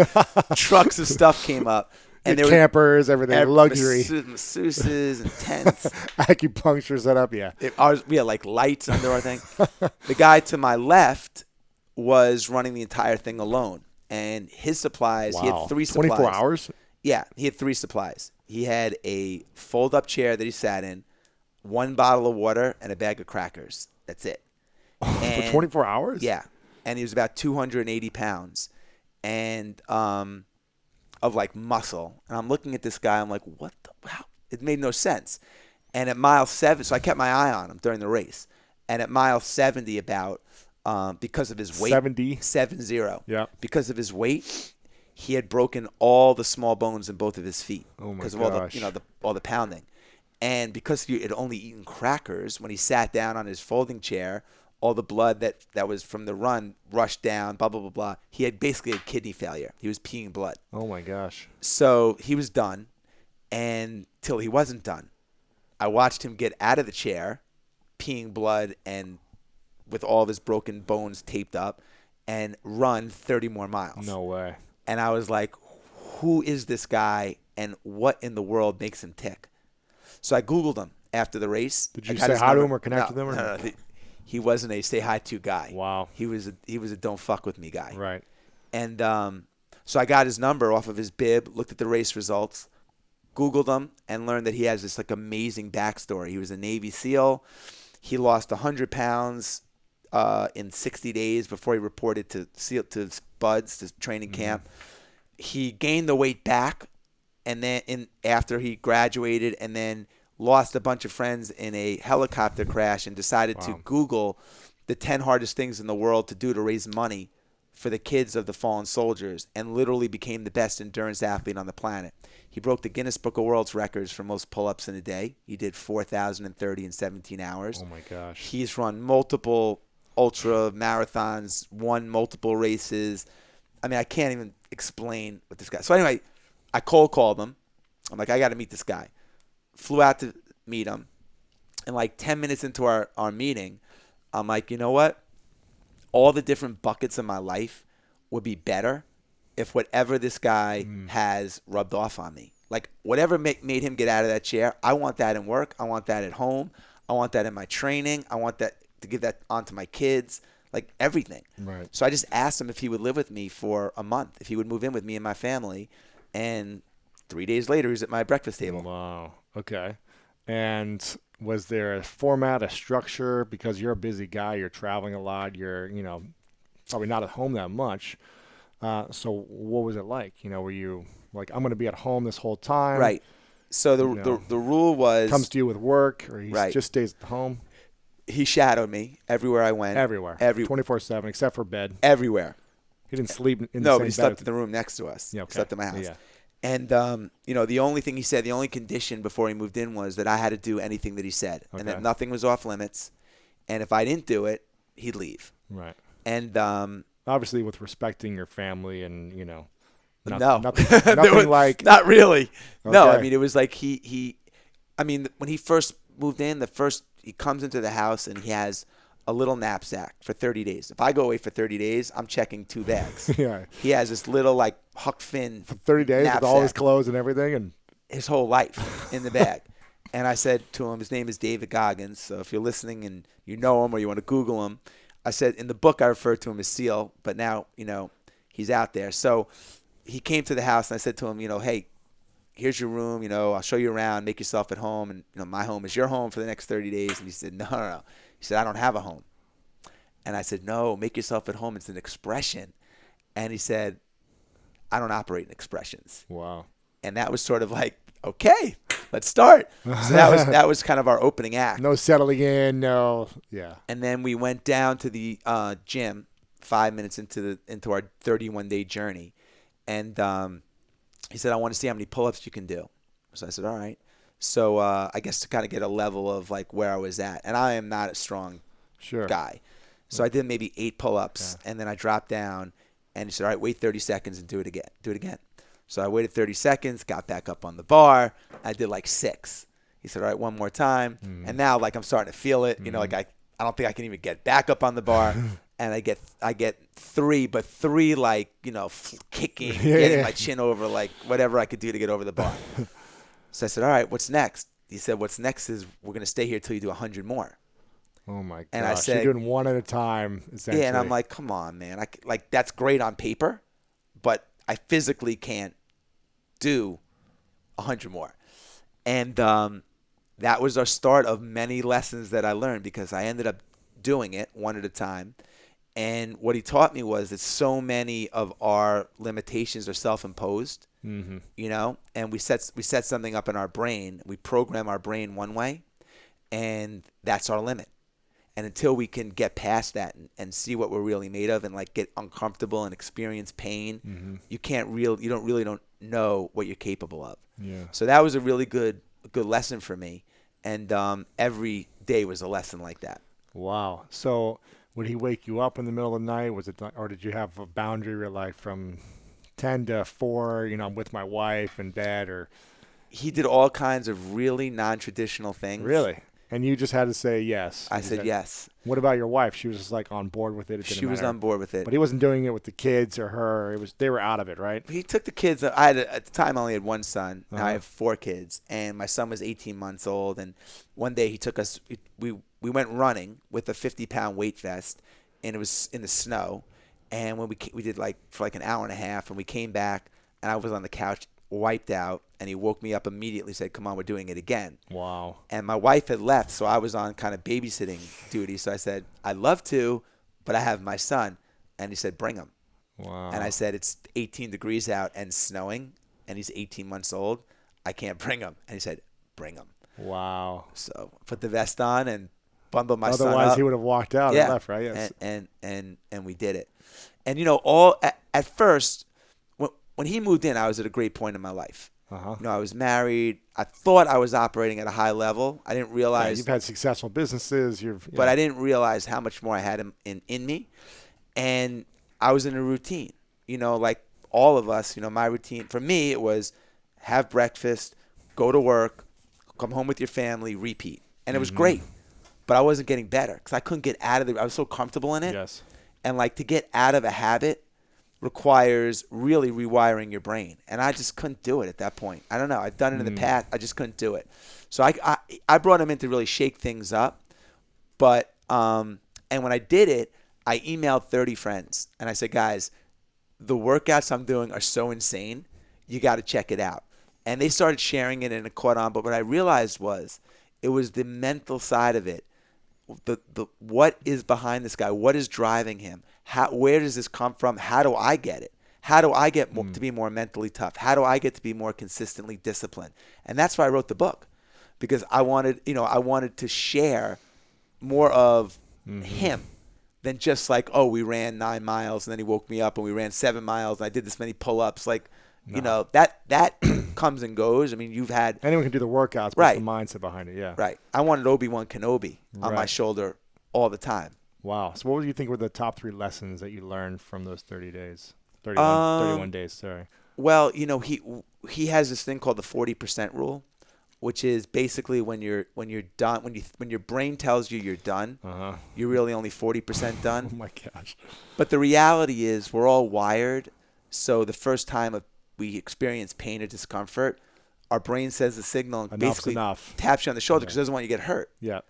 B: trucks of stuff came up. And there
A: campers, everything, luxury.
B: Masseuses and tents.
A: Acupuncture set up,
B: we had like lights under our thing. The guy to my left was running the entire thing alone. And his supplies, he had 3 supplies.
A: 24 hours?
B: Yeah, he had 3 supplies. He had a fold-up chair that he sat in, 1 bottle of water, and a bag of crackers. That's it.
A: For 24 hours?
B: Yeah. And he was about 280 pounds. And of like muscle. And I'm looking at this guy. I'm like, what the wow? It made no sense. And at mile 7, so I kept my eye on him during the race. And at mile 70 about, because of his weight.
A: 70?
B: 70.
A: Yeah.
B: Because of his weight, he had broken all the small bones in both of his feet.
A: Oh my gosh.
B: Because of all the pounding. And because he had only eaten crackers, when he sat down on his folding chair, all the blood that was from the run rushed down, blah, blah, blah, blah. He had basically had kidney failure. He was peeing blood.
A: Oh, my gosh.
B: So he was done, and till he wasn't done, I watched him get out of the chair, peeing blood and with all of his broken bones taped up, and run 30 more miles.
A: No way.
B: And I was like, who is this guy, and what in the world makes him tick? So I Googled him after the race.
A: Did you say hi to him or connect with him?
B: No. He wasn't a say hi to guy.
A: Wow.
B: He was a don't fuck with me guy.
A: Right.
B: And so I got his number off of his bib, looked at the race results, Googled him, and learned that he has this like amazing backstory. He was a Navy SEAL. He lost 100 pounds in 60 days before he reported to Buds, to training camp. He gained the weight back, and then after he graduated, and then lost a bunch of friends in a helicopter crash and decided to Google the 10 hardest things in the world to do to raise money for the kids of the fallen soldiers, and literally became the best endurance athlete on the planet. He broke the Guinness Book of World Records for most pull-ups in a day. He did 4,030 in 17 hours.
A: Oh, my gosh.
B: He's run multiple ultra marathons, won multiple races. I mean, I can't even explain what this guy. So anyway, I cold called him. I'm like, I got to meet this guy. Flew out to meet him. And like 10 minutes into our meeting, I'm like, you know what? All the different buckets of my life would be better if whatever this guy has rubbed off on me. Like whatever made him get out of that chair, I want that in work. I want that at home. I want that in my training. I want that to give that on to my kids, like everything.
A: Right.
B: So I just asked him if he would live with me for a month, if he would move in with me and my family. And 3 days later, he's at my breakfast table.
A: Wow. Okay. And was there a format, a structure? Because you're a busy guy, you're traveling a lot, you're, probably not at home that much. So what was it like? Were you like, I'm going to be at home this whole time?
B: Right. So the rule was,
A: comes to you with work, or he
B: Right.
A: just stays at home?
B: He shadowed me everywhere I went.
A: Everywhere. 24/7, except for bed.
B: Everywhere.
A: He didn't sleep in the
B: No,
A: same
B: but he
A: bed
B: slept
A: as-
B: in the room next to us.
A: Yeah, okay.
B: Slept in my house.
A: Yeah.
B: And, the only thing he said, the only condition before he moved in was that I had to do anything that he said.
A: Okay.
B: And that nothing was off limits. And if I didn't do it, he'd leave.
A: Right.
B: And
A: Obviously, with respecting your family and,
B: no.
A: nothing
B: There was-
A: like.
B: Not really. No, I
A: Okay.
B: mean, it was like when he first moved in, he comes into the house and he has a little knapsack for 30 days. If I go away for 30 days, I'm checking 2 bags.
A: Yeah.
B: He has this little like Huck Finn
A: For 30 days with all his
B: knapsack.
A: clothes and everything, and
B: His whole life in the bag. And I said to him, his name is David Goggins. So if you're listening and you know him or you want to Google him, I said in the book I referred to him as Seal, but now, he's out there. So he came to the house and I said to him, hey, here's your room, I'll show you around, make yourself at home. And, my home is your home for the next 30 days. And he said, no. He said, I don't have a home. And I said, no, make yourself at home. It's an expression. And he said, I don't operate in expressions.
A: wow.
B: And that was sort of like, okay, let's start. So that was kind of our opening act.
A: No settling in, no. Yeah.
B: And then we went down to the gym 5 minutes into our 31-day journey. And he said, I want to see how many pull-ups you can do. So I said, all right. So I guess to kind of get a level of like where I was at. And I am not a strong guy. So I did maybe 8 pull-ups, and then I dropped down, and he said, all right, wait 30 seconds and do it again. Do it again. So I waited 30 seconds, got back up on the bar. I did like 6. He said, all right, one more time. And now like I'm starting to feel it. Like I don't think I can even get back up on the bar. And I get 3, but 3 like, kicking, getting my chin over, like whatever I could do to get over the bar. So I said, all right, what's next? He said, what's next is we're going to stay here till you do 100 more.
A: Oh, my gosh.
B: And I said,
A: you're doing one at a time, essentially.
B: Yeah, and I'm like, come on, man. Like that's great on paper, but I physically can't do 100 more. And that was our start of many lessons that I learned, because I ended up doing it one at a time. And what he taught me was that so many of our limitations are self-imposed, and we set something up in our brain. We program our brain one way, and that's our limit. And until we can get past that and see what we're really made of and like get uncomfortable and experience pain, you don't know what you're capable of.
A: Yeah.
B: So that was a really good lesson for me. And every day was a lesson like that.
A: Wow. So would he wake you up in the middle of the night? Or did you have a boundary where like from 10 to 4, I'm with my wife and dad, or?
B: He did all kinds of really non-traditional things.
A: Really? And you just had to say yes.
B: I said yes.
A: What about your wife? She was just like on board with it.
B: She was on board with it.
A: But he wasn't doing it with the kids or her. They were out of it, right?
B: He took the kids. At the time I only had one son. Now I have 4 kids, and my son was 18 months old. And one day he took us. We went running with a 50-pound weight vest, and it was in the snow. And when we did like for like an hour and a half, and we came back, and I was on the couch wiped out, and he woke me up immediately, said, come on, we're doing it again.
A: Wow.
B: And my wife had left, so I was on kind of babysitting duty. So I said, I'd love to, but I have my son. And he said, bring him.
A: Wow.
B: And I said, it's 18 degrees out and snowing, and he's 18 months old. I can't bring him. And he said, bring him.
A: Wow.
B: So put the vest on and bundled my son
A: Otherwise,
B: up.
A: he would have walked out and left, right? Yes.
B: And we did it. And, all at first, when he moved in, I was at a great point in my life. I was married. I thought I was operating at a high level. I didn't realize.
A: You've had successful businesses.
B: But I didn't realize how much more I had in me. And I was in a routine. Like all of us, my routine. For me, it was have breakfast, go to work, come home with your family, repeat. And it was great. But I wasn't getting better because I couldn't get out of it. I was so comfortable in it.
A: Yes.
B: And like to get out of a habit requires really rewiring your brain. And I just couldn't do it at that point. I don't know. I've done it in the past. I just couldn't do it. So I brought him in to really shake things up. But and when I did it, I emailed 30 friends. And I said, guys, the workouts I'm doing are so insane. You got to check it out. And they started sharing it and it caught on. But what I realized was it was the mental side of it. The what is behind this guy? What is driving him? Where does this come from? How do I get it? How do I get to be more mentally tough? How do I get to be more consistently disciplined? And that's why I wrote the book, because I wanted to share more of him than just like, oh, we ran 9 miles and then he woke me up and we ran 7 miles and I did this many pull-ups. Like, that comes and goes. I mean, you've had
A: anyone can do the workouts, but it's the mindset behind it. Yeah.
B: Right. I wanted Obi-Wan Kenobi on my shoulder all the time.
A: Wow. So what do you think were the top 3 lessons that you learned from those 30 days? 31 days, sorry.
B: Well, he has this thing called the 40% rule, which is basically when you're done, when your brain tells you you're done, you're really only 40% done.
A: Oh my gosh.
B: But the reality is we're all wired. So the first time we experience pain or discomfort, our brain sends a signal and basically taps you on the shoulder because it doesn't want you to get hurt.
A: Yeah.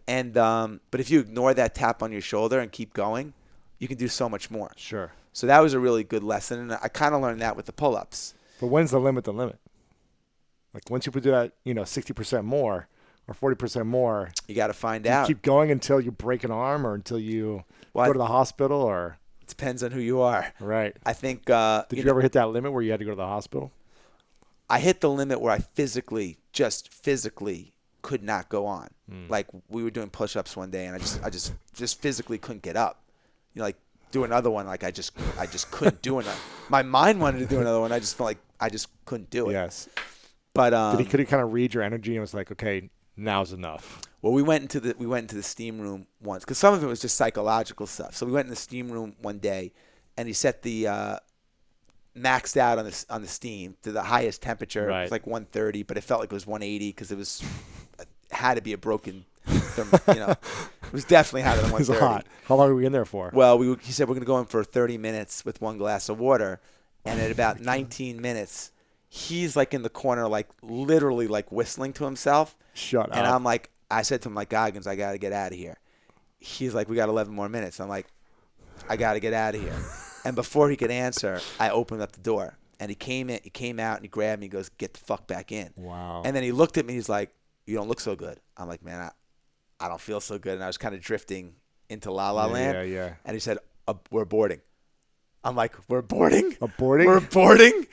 B: And but if you ignore that tap on your shoulder and keep going, you can do so much more.
A: Sure.
B: So that was a really good lesson, and I kind of learned that with the pull-ups.
A: But when's the limit? Like once you do that, 60% more or 40% more,
B: you got to find out.
A: You keep going until you break an arm or until you go to the hospital, or
B: it depends on who you are.
A: Right.
B: I think.
A: Did you ever hit that limit where you had to go to the hospital?
B: I hit the limit where I physically could not go on. Like we were doing push-ups one day, and I just physically couldn't get up. Like do another one. Like I just couldn't do it. My mind wanted to do another one. I just felt like I just couldn't do it.
A: Yes.
B: But
A: could he kind of read your energy and was like, okay, now's enough?
B: Well, we went into the steam room once because some of it was just psychological stuff. So we went in the steam room one day, and he set the maxed out on the steam to the highest temperature. Right. It was like 130, but it felt like it was 180 because it had to be a broken. It was definitely hotter than 130.
A: It was hot. How long were we in there for?
B: Well, he said we're going to go in for 30 minutes with 1 glass of water, and at about 19 minutes, he's like in the corner, like literally like whistling to himself.
A: Shut up.
B: And I'm like, I said to him, like, Goggins, I got to get out of here. He's like, we got 11 more minutes. I'm like, I got to get out of here. And before he could answer, I opened up the door, and he came out, and he grabbed me. He goes, get the fuck back in.
A: Wow.
B: And then he looked at me. He's like, you don't look so good. I'm like, man, I don't feel so good. And I was kind of drifting into La La Land.
A: Yeah.
B: And he said, we're boarding. I'm like, we're boarding?
A: Boarding?
B: We're boarding?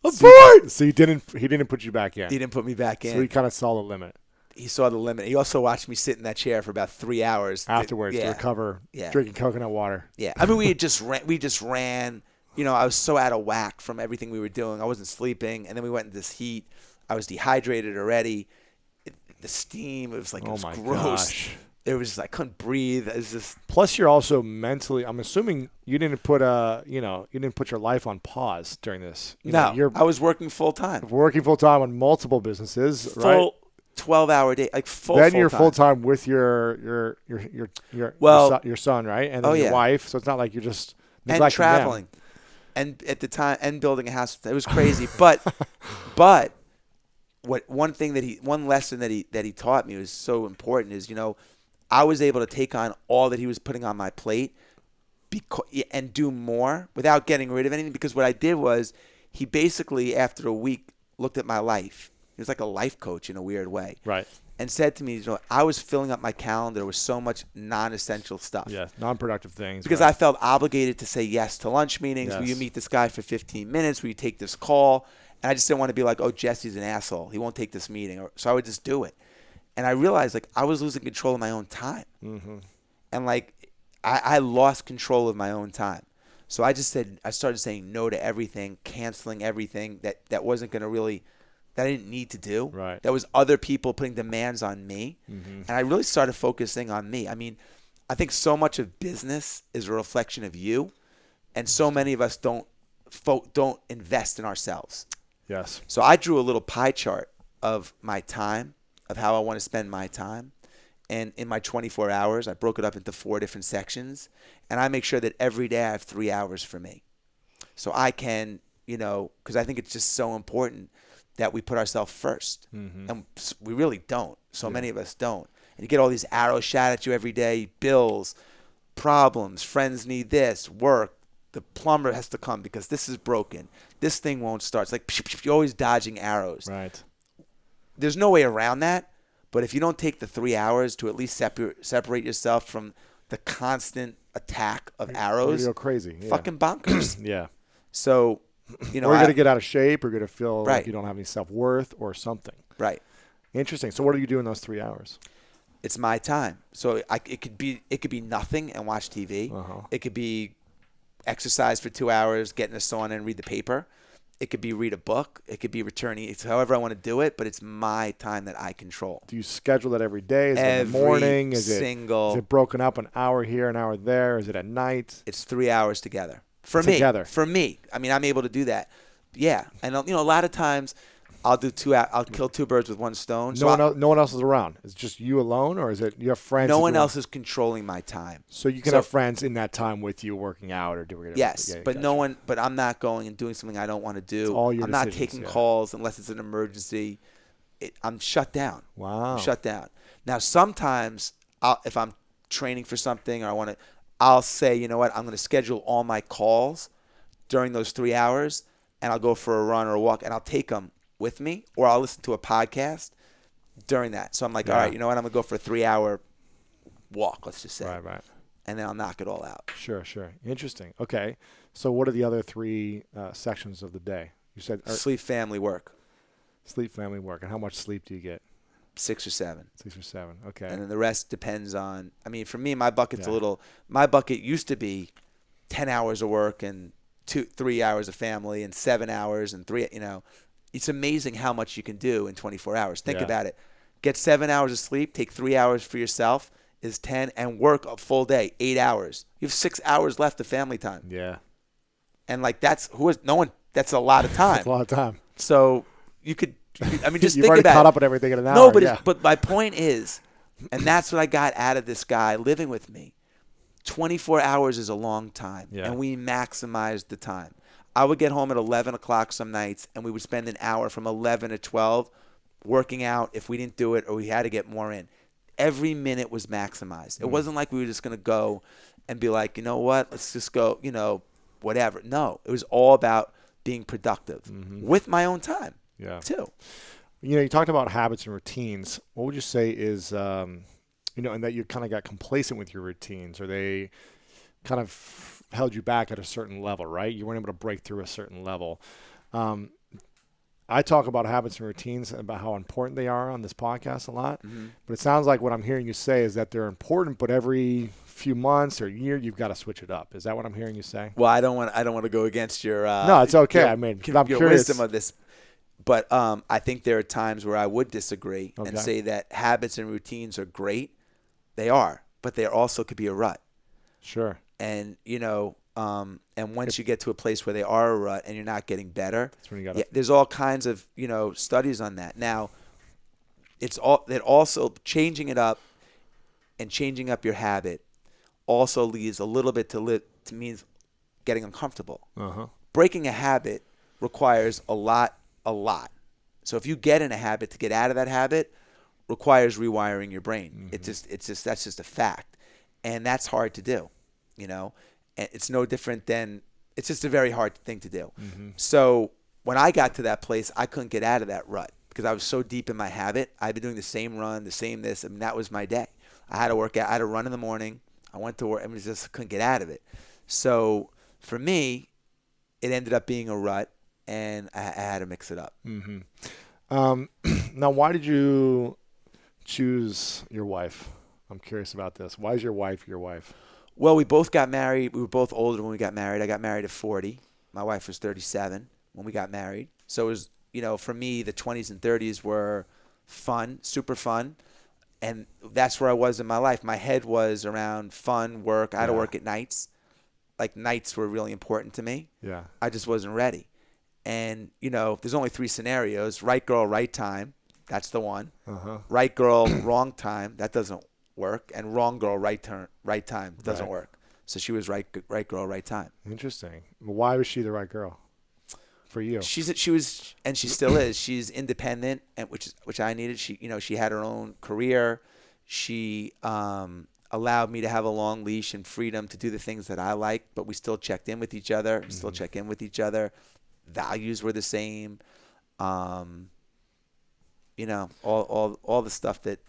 B: Aboard!
A: So he didn't put you back in.
B: He didn't put me back in.
A: So he kind of saw the limit.
B: He saw the limit. He also watched me sit in that chair for about 3 hours
A: afterwards to recover. Yeah. Drinking coconut water.
B: Yeah. I mean, we just ran. I was so out of whack from everything we were doing. I wasn't sleeping, and then we went into this heat. I was dehydrated already. The steam. It was like it was gross.
A: Gosh.
B: It was just I couldn't breathe. It was just.
A: Plus, you're also mentally. I'm assuming you didn't put your life on pause during this.
B: I was working full time.
A: Working full time on multiple businesses,
B: right? 12-hour day, like full.
A: Then you're full time with your son, right? And then your wife. So it's not like you're just neglecting
B: and traveling,
A: them.
B: and at the time and building a house. It was crazy, but one lesson that he taught me was so important is I was able to take on all that he was putting on my plate and do more without getting rid of anything, because what I did was he basically after a week looked at my life. He was like a life coach in a weird way.
A: Right.
B: And said to me, I was filling up my calendar with so much non-essential stuff.
A: Yeah, non-productive things.
B: Because I felt obligated to say yes to lunch meetings. Yes. Will you meet this guy for 15 minutes? Will you take this call? And I just didn't want to be like, oh, Jesse's an asshole. He won't take this meeting. So I would just do it. And I realized like I was losing control of my own time.
A: Mm-hmm.
B: And like I lost control of my own time. So I started saying no to everything, canceling everything that wasn't going to really, that I didn't need to do.
A: Right.
B: That was other people putting demands on me.
A: Mm-hmm.
B: And I really started focusing on me. I mean, I think so much of business is a reflection of you. And so many of us don't invest in ourselves.
A: Yes.
B: So I drew a little pie chart of my time, of how I want to spend my time. And in my 24 hours, I broke it up into 4 different sections. And I make sure that every day I have 3 hours for me. So I can, because I think it's just so important that we put ourselves first.
A: Mm-hmm.
B: And we really don't. So many of us don't. And you get all these arrows shot at you every day, bills, problems, friends need this, work. The plumber has to come because this is broken. This thing won't start. It's like you're always dodging arrows.
A: Right.
B: There's no way around that. But if you don't take the 3 hours to at least separate yourself from the constant attack of arrows,
A: you go crazy. Yeah.
B: Fucking bonkers.
A: Yeah.
B: So,
A: or you're going to get out of shape, or you're going to feel
B: right.
A: like you don't have any self-worth or something.
B: Right.
A: Interesting. So what do you do in those 3 hours?
B: It's my time. So it could be nothing and watch TV.
A: Uh-huh.
B: It could be exercise for 2 hours, get in a sauna and read the paper. It could be read a book. It could be returning. It's however I want to do it, but it's my time that I control.
A: Do you schedule that every day? Is it in the morning? Is it broken up an hour here, an hour there? Is it at night?
B: It's 3 hours together. For me. I mean, I'm able to do that. Yeah. And, a lot of times I'll kill 2 birds with one stone.
A: No one else is around. It's just you alone, or is it you have friends?
B: No one else is controlling my time.
A: So you can have friends in that time with you working out or doing it.
B: Yes,
A: yeah,
B: but no one. But I'm not going and doing something I don't want to do.
A: It's all your
B: I'm not
A: decisions,
B: taking calls unless it's an emergency. I'm shut down.
A: Wow.
B: I'm shut down. Now sometimes if I'm training for something or I'll say, you know what, I'm going to schedule all my calls during those 3 hours, and I'll go for a run or a walk, and I'll take them with me, or I'll listen to a podcast during that. So I'm like, all right, you know what? I'm going to go for a 3-hour walk, let's just say.
A: Right.
B: And then I'll knock it all out.
A: Sure. Interesting. Okay. So what are the other 3 sections of the day? You said
B: sleep, family, work.
A: Sleep, family, work. And how much sleep do you get?
B: 6 or 7.
A: 6 or 7. Okay.
B: And then the rest depends on, for me, my bucket's my bucket used to be 10 hours of work and 3 hours of family and 7 hours and 3, It's amazing how much you can do in 24 hours. Think about it. Get 7 hours of sleep, take 3 hours for yourself is 10, and work a full day, 8 hours. You have 6 hours left of family time.
A: Yeah.
B: And that's a lot of time.
A: That's a lot of time.
B: So you could, just
A: You've
B: think about it.
A: You've already caught up on everything in an hour.
B: No, but my point is, and that's what I got out of this guy living with me. 24 hours is a long time, and we maximized the time. I would get home at 11 o'clock some nights, and we would spend an hour from 11 to 12 working out if we didn't do it or we had to get more in. Every minute was maximized. It wasn't like we were just going to go and be like, you know what, let's just go, whatever. No, it was all about being productive with my own time too.
A: You talked about habits and routines. What would you say is, and that you kind of got complacent with your routines, or they kind of held you back at a certain level, right? You weren't able to break through a certain level. I talk about habits and routines and about how important they are on this podcast a lot. But it sounds like what I'm hearing you say is that they're important, but every few months or year, you've got to switch it up. Is that what I'm hearing you say?
B: Well, I don't want to go against your
A: no, it's okay. I'm
B: your
A: curious.
B: wisdom of this. But I think there are times where I would disagree and say that habits and routines are great. They are, but they also could be a rut.
A: Sure.
B: And, and once you get to a place where they are a rut and you're not getting better,
A: that's when you got
B: there's all kinds of, studies on that. Now, it also changing it up and changing up your habit also leads a little bit to means getting uncomfortable. Breaking a habit requires a lot. So if you get in a habit, to get out of that habit requires rewiring your brain. That's just a fact. And that's hard to do, And it's no different than, it's just a very hard thing to do. So when I got to that place, I couldn't get out of that rut because I was so deep in my habit. I'd been doing the same run, the same this, and that was my day. I had to work out. I had to run in the morning. I went to work. Just couldn't get out of it. So for me, it ended up being a rut, and I had to mix it up.
A: Now, why did you choose your wife? I'm curious about this. Why is your wife your wife?
B: Well, we both got married. We were both older when we got married. I got married at 40. My wife was 37 when we got married. So it was, for me, the 20s and 30s were fun, super fun. And that's where I was in my life. My head was around fun, work. I had to work at nights. Like, nights were really important to me.
A: Yeah.
B: I just wasn't ready. And, there's only 3 scenarios. Right girl, right time. That's the one.
A: Uh-huh.
B: Right girl, wrong time. That doesn't work. And wrong girl, right time. Doesn't work. So she was right girl, right time.
A: Interesting. Why was she the right girl for you?
B: She was, and she still is. She's independent, and which I needed. She had her own career. She allowed me to have a long leash and freedom to do the things that I liked, but we still checked in with each other.
A: Mm-hmm.
B: Still check in with each other. Values were the same. All the stuff that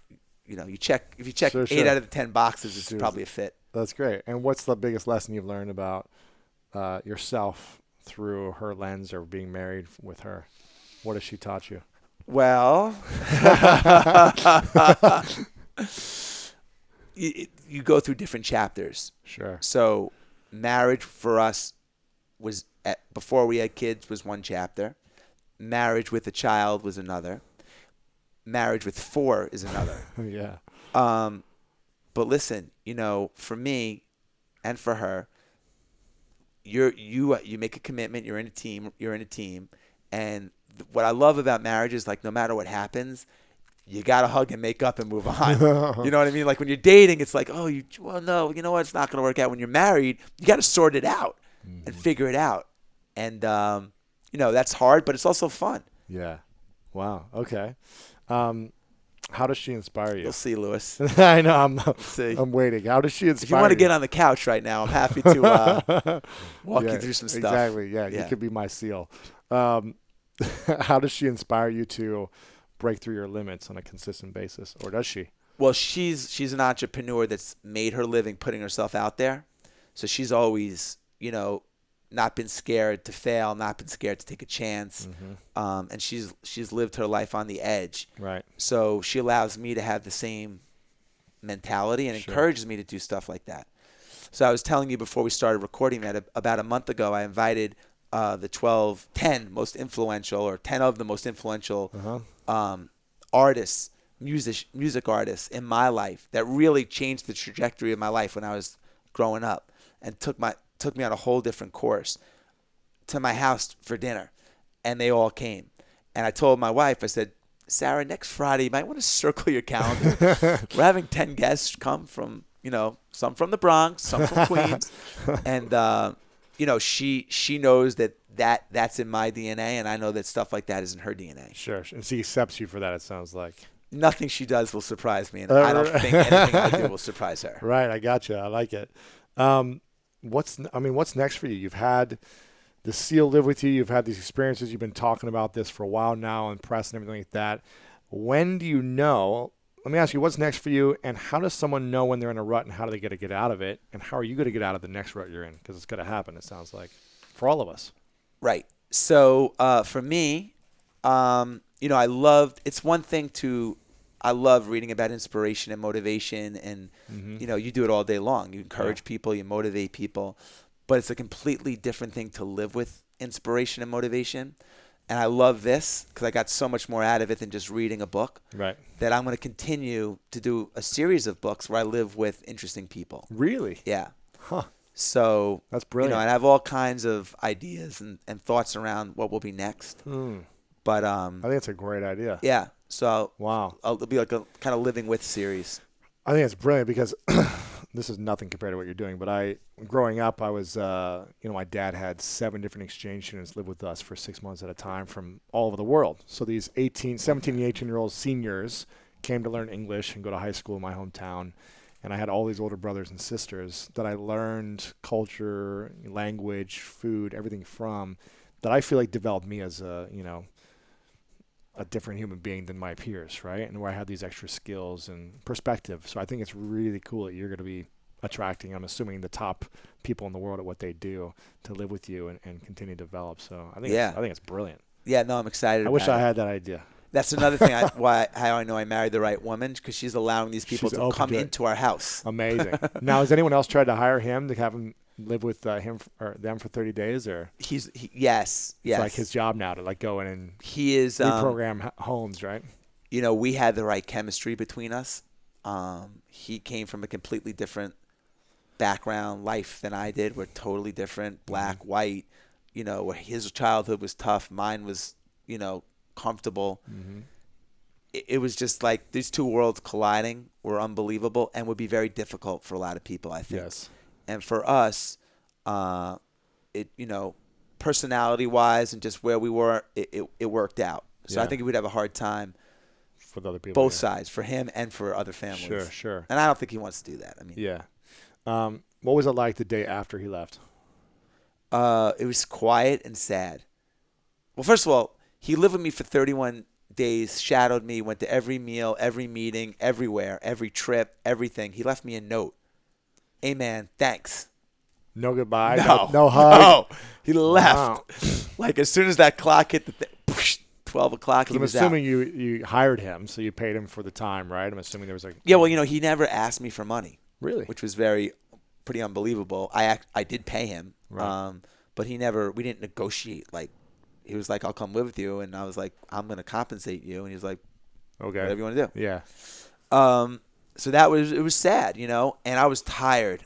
B: you check. If you check 8 out of the 10 boxes, it's probably a fit.
A: That's great. And what's the biggest lesson you've learned about yourself through her lens or being married with her? What has she taught you?
B: Well, you go through different chapters.
A: Sure.
B: So marriage for us was before we had kids was one chapter. Marriage with a child was another. Marriage with 4 is another.
A: Yeah.
B: But listen, for me and for her, you make a commitment. You're in a team, and what I love about marriage is, like, no matter what happens, you gotta hug and make up and move on. You know what I mean? Like, when you're dating, it's like, no, you know what? It's not gonna work out. When you're married, you gotta sort it out and figure it out, and that's hard, but it's also fun.
A: Yeah. Wow. Okay. How does she inspire you?
B: You'll see, Lewis.
A: I know.
B: I'm
A: waiting. How does she inspire you?
B: If you want to get on the couch right now, I'm happy to walk you through some stuff.
A: Exactly. Yeah, you could be my seal. How does she inspire you to break through your limits on a consistent basis, or does she?
B: Well, she's an entrepreneur that's made her living putting herself out there. So she's always, not been scared to fail, not been scared to take a chance. Mm-hmm. And she's lived her life on the edge.
A: Right.
B: So she allows me to have the same mentality and encourages me to do stuff like that. So I was telling you before we started recording that about a month ago, I invited the 10 most influential, or 10 of the most influential artists, music artists in my life that really changed the trajectory of my life when I was growing up, and took me on a whole different course, to my house for dinner. And they all came. And I told my wife, I said, Sarah, next Friday, you might want to circle your calendar. We're having 10 guests come from, some from the Bronx, some from Queens. And, she knows that's in my DNA, and I know that stuff like that is in her DNA.
A: Sure. And she accepts you for that, it sounds like.
B: Nothing she does will surprise me, and I don't think anything I do will surprise her.
A: Right. I gotcha. I like it. What's next for you? You've had the SEAL live with you. You've had these experiences. You've been talking about this for a while now, and press and everything like that. When do you know? Let me ask you, what's next for you, and how does someone know when they're in a rut, and how do they get out of it, and how are you going to get out of the next rut you're in? Because it's going to happen, it sounds like, for all of us.
B: Right. So for me, it's one thing I love reading about inspiration and motivation, and you do it all day long. You encourage people, you motivate people, but it's a completely different thing to live with inspiration and motivation. And I love this because I got so much more out of it than just reading a book.
A: Right.
B: That I'm going to continue to do a series of books where I live with interesting people.
A: Really?
B: Yeah.
A: Huh.
B: So
A: that's brilliant.
B: And I have all kinds of ideas and thoughts around what will be next. But
A: I think it's a great idea.
B: Yeah. So
A: wow,
B: it'll be like a kind of living with series.
A: I think it's brilliant because this is nothing compared to what you're doing. But growing up, I was, my dad had 7 different exchange students live with us for 6 months at a time from all over the world. So these 17 and 18-year-old seniors came to learn English and go to high school in my hometown. And I had all these older brothers and sisters that I learned culture, language, food, everything from, that I feel like developed me as a different human being than my peers, right? And where I had these extra skills and perspective. So I think it's really cool that you're going to be attracting, I'm assuming, the top people in the world at what they do to live with you and continue to develop. So I think it's brilliant.
B: Yeah, no, I'm excited.
A: I wish I had that idea.
B: That's another thing how I know I married the right woman, because she's allowing these people
A: She's
B: to
A: open
B: come
A: to it.
B: into our house.
A: Amazing. Now, has anyone else tried to hire him to have him live with him or them for 30 days, or
B: Yes.
A: it's like his job now to like go in and
B: He is
A: reprogram homes, right?
B: You know, we had the right chemistry between us. He came from a completely different background, life than I did. We're totally different, black, white. You know, his childhood was tough. Mine was, you know, comfortable. It was just like these two worlds colliding were unbelievable and would be very difficult for a lot of people, I think.
A: Yes.
B: And for us, it, you know, personality-wise and just where we were, it worked out. So I think we'd have a hard time
A: for the other people.
B: Both sides, for him and for other families.
A: Sure.
B: And I don't think he wants to do that. I mean,
A: yeah. What was it like the day after he left?
B: It was quiet and sad. Well, first of all, he lived with me for 31 days, shadowed me, went to every meal, every meeting, everywhere, every trip, everything. He left me a note. Hey, man, thanks.
A: No goodbye?
B: No
A: hug?
B: No. He left.
A: Wow.
B: Like, as soon as that clock hit 12 o'clock, he
A: I'm
B: was
A: assuming
B: out.
A: you hired him, so you paid him for the time, right? I'm assuming there was like...
B: Yeah, well, you know, he never asked me for money.
A: Really?
B: Which was pretty unbelievable. I did pay him,
A: right.
B: But we didn't negotiate. Like, he was like, I'll come live with you. And I was like, I'm going to compensate you. And he was like,
A: okay,
B: whatever you want to do.
A: Yeah.
B: So it was sad, you know, and I was tired.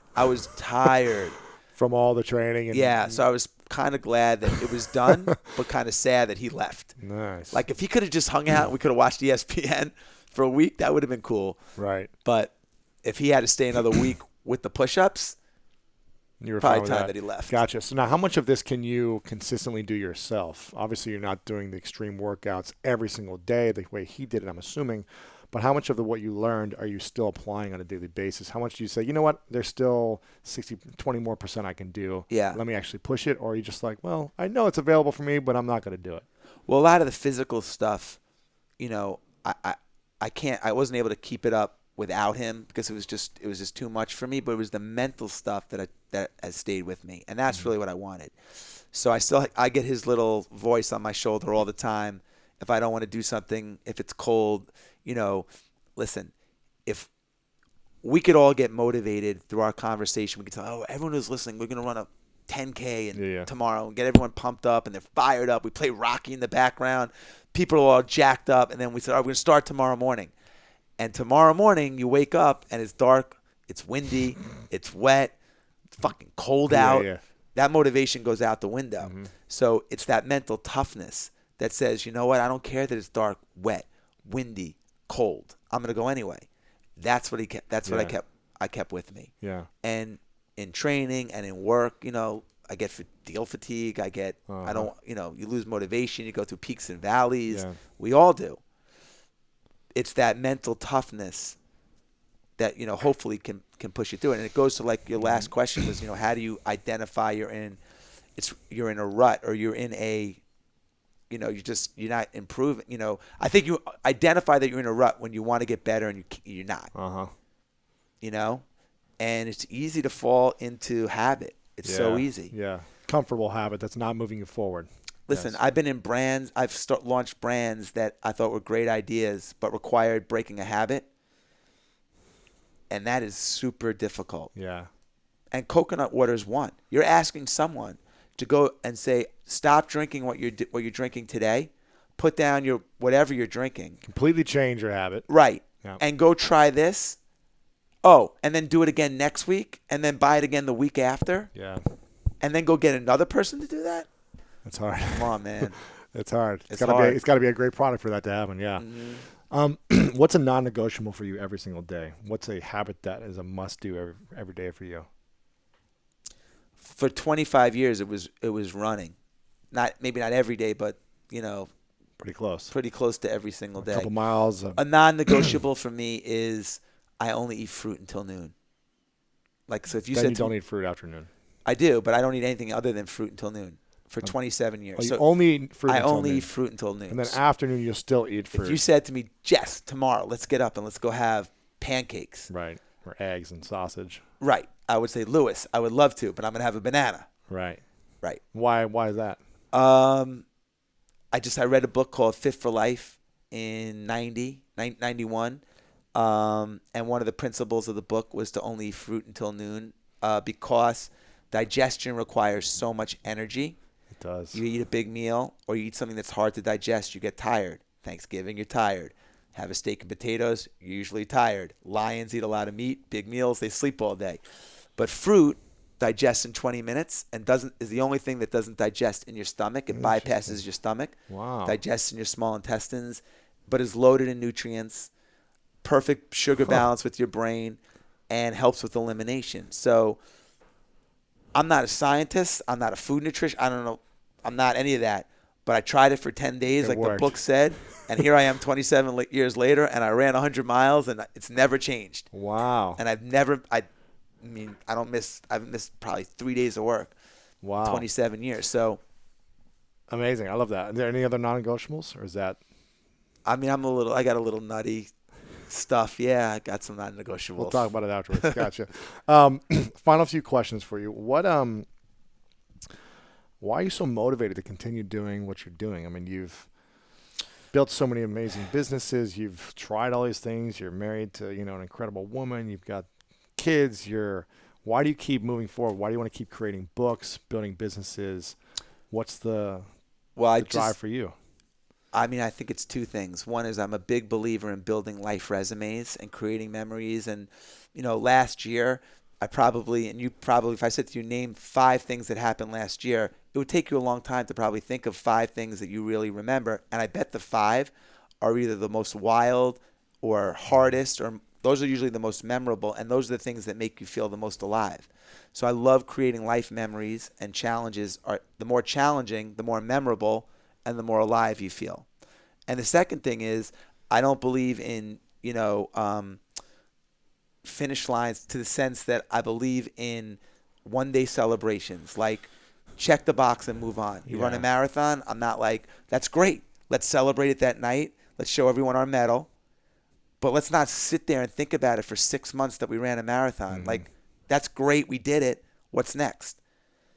A: From all the training.
B: Yeah, so I was kind of glad that it was done, but kind of sad that he left.
A: Nice.
B: Like, if he could have just hung out and we could have watched ESPN for a week, that would have been cool.
A: Right.
B: But if he had to stay another week with the push-ups,
A: you were
B: probably time that he left.
A: Gotcha. So now how much of this can you consistently do yourself? Obviously, you're not doing the extreme workouts every single day the way he did it, I'm assuming. But how much of what you learned are you still applying on a daily basis? How much do you say, you know what, there's still 20 more % I can do.
B: Yeah.
A: Let me actually push it. Or are you just like, well, I know it's available for me, but I'm not going to do it.
B: Well, a lot of the physical stuff, you know, I wasn't able to keep it up without him because it was just too much for me. But it was the mental stuff that has stayed with me, and that's really what I wanted. So I get his little voice on my shoulder all the time. If I don't want to do something, if it's cold, you know, listen, if we could all get motivated through our conversation, we could tell, oh, everyone who's listening, we're going to run a 10K tomorrow and get everyone pumped up and they're fired up. We play Rocky in the background. People are all jacked up. And then we said, all right, we're going to start tomorrow morning. And tomorrow morning, you wake up and it's dark, it's windy, it's wet, it's fucking cold out.
A: Yeah.
B: That motivation goes out the window.
A: Mm-hmm.
B: So it's that mental toughness that says, you know what, I don't care that it's dark, wet, windy, cold. I'm going to go anyway. That's what what I kept with me.
A: Yeah.
B: And in training and in work, you know, I get deal fatigue. I don't, you know, you lose motivation. You go through peaks and valleys.
A: Yeah.
B: We all do. It's that mental toughness that, you know, hopefully can push you through it. And it goes to like your last question was, you know, how do you identify you're in a rut or you're in a, you know, you're not improving. You know, I think you identify that you're in a rut when you want to get better and you're not. You know, and it's easy to fall into habit. It's so easy.
A: Yeah, comfortable habit that's not moving you forward.
B: Listen,
A: Yes.
B: I've been in brands. I've launched brands that I thought were great ideas, but required breaking a habit, and that is super difficult.
A: Yeah.
B: And coconut water is one. You're asking someone to go and say, stop drinking what you're drinking today, put down your whatever you're drinking,
A: Completely change your habit.
B: right,
A: Yeah.
B: and go try this. Oh, and then do it again next week, and then buy it again the week after,
A: Yeah.
B: and then go get another person to do that.
A: That's hard.
B: Come on, man.
A: It's hard.
B: It's
A: gotta
B: hard.
A: It's got to be a great product for that to happen. Yeah.
B: Mm-hmm.
A: What's a non-negotiable for you every single day? What's a habit that is a must-do every day for you?
B: For 25 years, it was running. Maybe not every day, but, you know,
A: Pretty close.
B: pretty close to every single day.
A: A couple miles.
B: A non-negotiable for me is I only eat fruit until noon. Like, so if you
A: then
B: said
A: you don't eat fruit afternoon.
B: I do, but I don't eat anything other than fruit until noon for 27 years.
A: Oh, you
B: So
A: only eat fruit
B: I
A: until
B: only
A: noon.
B: eat fruit until noon.
A: And then afternoon, you'll still eat fruit.
B: If you said to me, Jess, tomorrow, let's get up and let's go have pancakes.
A: Right. Or eggs and sausage.
B: Right. I would say, Lewis, I would love to, but I'm going to have a banana.
A: Right.
B: Right.
A: Why is that?
B: I read a book called Fit for Life, in 91. And one of the principles of the book was to only eat fruit until noon, because digestion requires so much energy.
A: It does.
B: You eat a big meal or you eat something that's hard to digest, you get tired. Thanksgiving, you're tired. Have a steak and potatoes, you're usually tired. Lions eat a lot of meat, big meals, they sleep all day. But fruit digests in 20 minutes and is the only thing that doesn't digest in your stomach. It bypasses your stomach.
A: Wow.
B: Digests in your small intestines, but is loaded in nutrients, perfect sugar balance with your brain, and helps with elimination. So I'm not a scientist. I'm not a food nutrition. I don't know. I'm not any of that. But I tried it for 10 days,
A: It
B: like
A: worked.
B: the book said. And here I am 27 years later, and I ran 100 miles, and it's never changed.
A: Wow.
B: And I haven't missed probably 3 days of work.
A: Wow.
B: 27 years. So
A: Amazing. I love that. Are there any other non-negotiables, or is that?
B: I mean, I got a little nutty stuff. Yeah, I got some non-negotiables.
A: We'll talk about it afterwards. Gotcha. Final few questions for you. Why are you so motivated to continue doing what you're doing? I mean, you've built so many amazing businesses. You've tried all these things. You're married to, an incredible woman. You've got kids. Why do you keep moving forward? Why do you want to keep creating books, building businesses? What's the drive for you?
B: I mean, I think it's two things. One is I'm a big believer in building life resumes and creating memories. And, last year, if I said to you, name 5 things that happened last year, it would take you a long time to probably think of 5 things that you really remember. And I bet the 5 are either the most wild or hardest, or those are usually the most memorable. And those are the things that make you feel the most alive. So I love creating life memories, and challenges are the more challenging, the more memorable, and the more alive you feel. And the second thing is, I don't believe in, finish lines, to the sense that I believe in one-day celebrations, like check the box and move on. You run a marathon, I'm not like, that's great. Let's celebrate it that night. Let's show everyone our medal. But let's not sit there and think about it for 6 months that we ran a marathon.
A: Mm-hmm.
B: Like, that's great. We did it. What's next?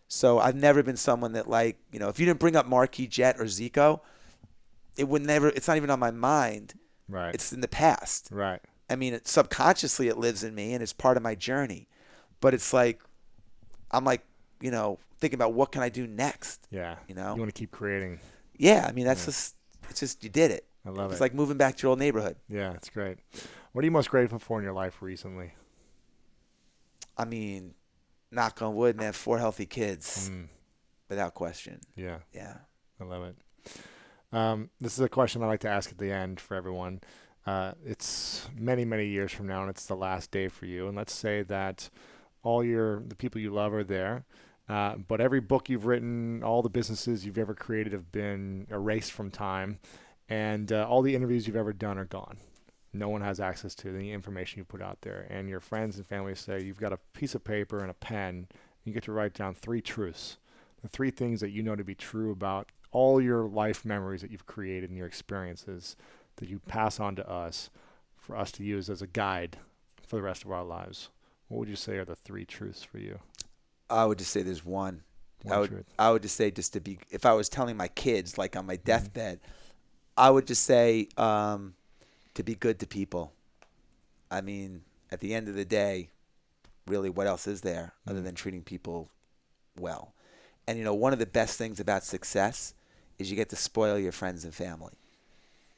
B: So I've never been someone that, like, if you didn't bring up Marquis Jet or Zico, it's not even on my mind.
A: Right.
B: It's in the past.
A: Right.
B: I mean, subconsciously it lives in me and it's part of my journey. But it's like, I'm like, thinking about what can I do next?
A: Yeah.
B: You
A: want to keep creating.
B: Yeah. I mean, it's just, you did it.
A: I love it.
B: It's like moving back to your old neighborhood.
A: Yeah, it's great. What are you most grateful for in your life recently?
B: I mean, knock on wood, man, 4 healthy kids. Without question.
A: Yeah.
B: Yeah.
A: I love it. This is a question I like to ask at the end for everyone. It's many, many years from now, and it's the last day for you. And let's say that the people you love are there, but every book you've written, all the businesses you've ever created have been erased from time, and all the interviews you've ever done are gone. No one has access to the information you put out there. And your friends and family say you've got a piece of paper and a pen. You get to write down 3 truths, the 3 things that you know to be true about all your life memories that you've created and your experiences that you pass on to us for us to use as a guide for the rest of our lives. What would you say are the 3 truths for you?
B: I would just say there's one.
A: Truth.
B: I would just say, if I was telling my kids, like on my deathbed, I would just say to be good to people. I mean, at the end of the day, really, what else is there other than treating people well? And, one of the best things about success is you get to spoil your friends and family.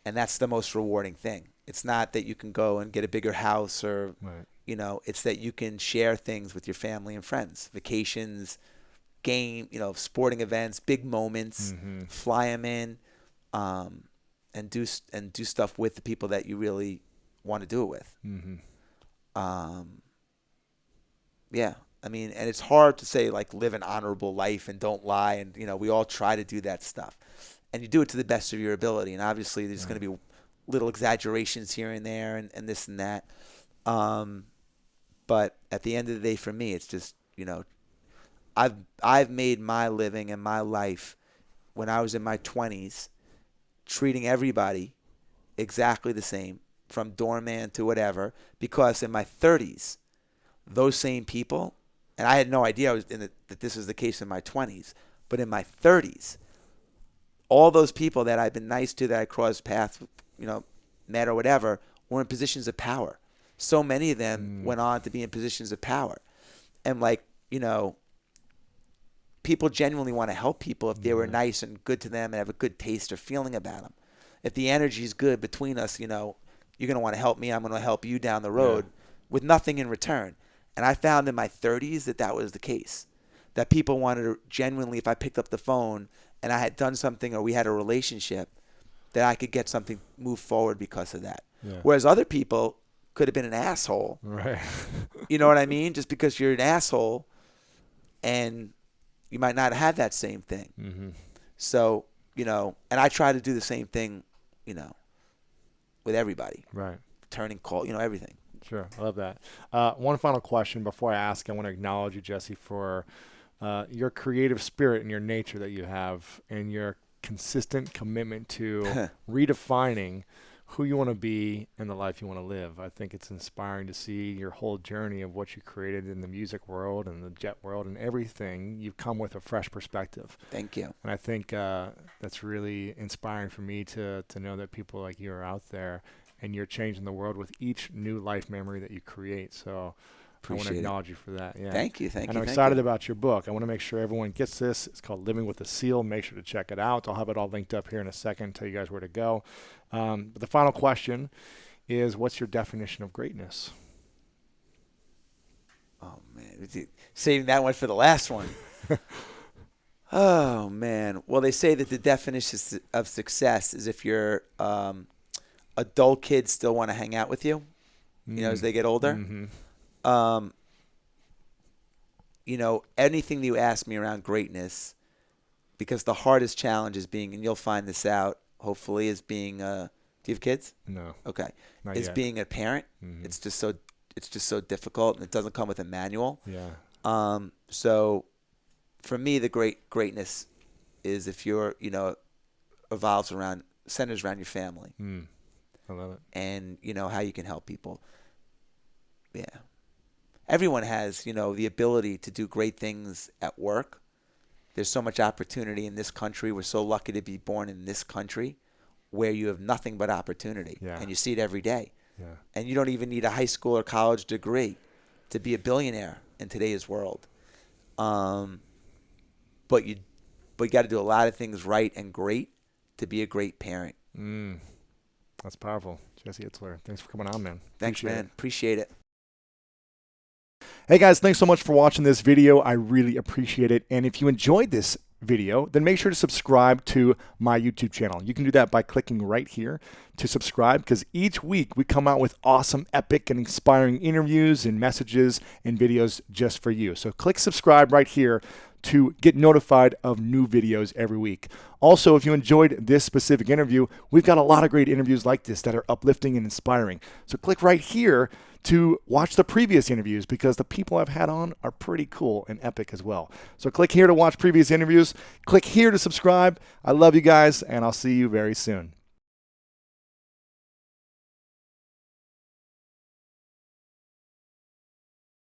B: And that's the most rewarding thing. It's not that you can go and get a bigger house or,
A: Right.
B: It's that you can share things with your family and friends, vacations, sporting events, big moments, fly them in, and do stuff with the people that you really want to do it with. Yeah. I mean, and it's hard to say, like, live an honorable life and don't lie. And, we all try to do that stuff. And you do it to the best of your ability. And obviously there's going to be little exaggerations here and there and this and that. But at the end of the day, for me, it's just, I've made my living and my life when I was in my 20s, treating everybody exactly the same, from doorman to whatever, because in my 30s, those same people, and I had no idea that this was the case in my 20s, but in my 30s, all those people that I've been nice to, that I crossed paths met or whatever, were in positions of power. So many of them went on to be in positions of power. And people genuinely want to help people if they were nice and good to them and have a good taste or feeling about them. If the energy is good between us, you're going to want to help me. I'm going to help you down the road with nothing in return. And I found in my 30s that was the case, that people wanted to genuinely, if I picked up the phone and I had done something or we had a relationship, that I could get something move forward because of that. Yeah. Whereas other people could have been an asshole.
A: Right.
B: You know what I mean? Just because you're an asshole and you might not have that same thing. Mm-hmm. So, and I try to do the same thing, with everybody.
A: Right.
B: Turning call, everything.
A: Sure. I love that. One final question before I ask. I want to acknowledge you, Jesse, for your creative spirit and your nature that you have and your consistent commitment to redefining who you want to be and the life you want to live. I think it's inspiring to see your whole journey of what you created in the music world and the jet world and everything. You've come with a fresh perspective.
B: Thank you.
A: And I think that's really inspiring for me to know that people like you are out there and you're changing the world with each new life memory that you create. So I want to acknowledge you for that. Yeah.
B: Thank you.
A: And I'm excited about your book. I want to make sure everyone gets this. It's called Living with a Seal. Make sure to check it out. I'll have it all linked up here in a second, tell you guys where to go. But the final question is, what's your definition of greatness?
B: Oh, man. Saving that one for the last one. Oh, man. Well, they say that the definition of success is if your adult kids still want to hang out with you, as they get older. Mm-hmm. Anything that you ask me around greatness, because the hardest challenge is being, and you'll find this out, hopefully, is being, do you have kids?
A: No.
B: Okay.
A: Not
B: is
A: yet.
B: Being a parent. Mm-hmm. It's just so difficult, and it doesn't come with a manual.
A: Yeah.
B: So for me, the greatness is if you're, centers around your family.
A: I love it.
B: And, how you can help people. Yeah. Everyone has, the ability to do great things at work. There's so much opportunity in this country. We're so lucky to be born in this country where you have nothing but opportunity. Yeah. And you see it every day.
A: Yeah.
B: And you don't even need a high school or college degree to be a billionaire in today's world. But you got to do a lot of things right and great to be a great parent.
A: That's powerful. Jesse Itzler, thanks for coming on, man.
B: Thanks, man. Appreciate it.
A: Hey guys, thanks so much for watching this video. I really appreciate it. And if you enjoyed this video, then make sure to subscribe to my YouTube channel. You can do that by clicking right here to subscribe, because each week we come out with awesome, epic, and inspiring interviews and messages and videos just for you. So click subscribe right here to get notified of new videos every week. Also, if you enjoyed this specific interview, we've got a lot of great interviews like this that are uplifting and inspiring. So click right here to watch the previous interviews, because the people I've had on are pretty cool and epic as well. So click here to watch previous interviews. Click here to subscribe. I love you guys, and I'll see you very soon.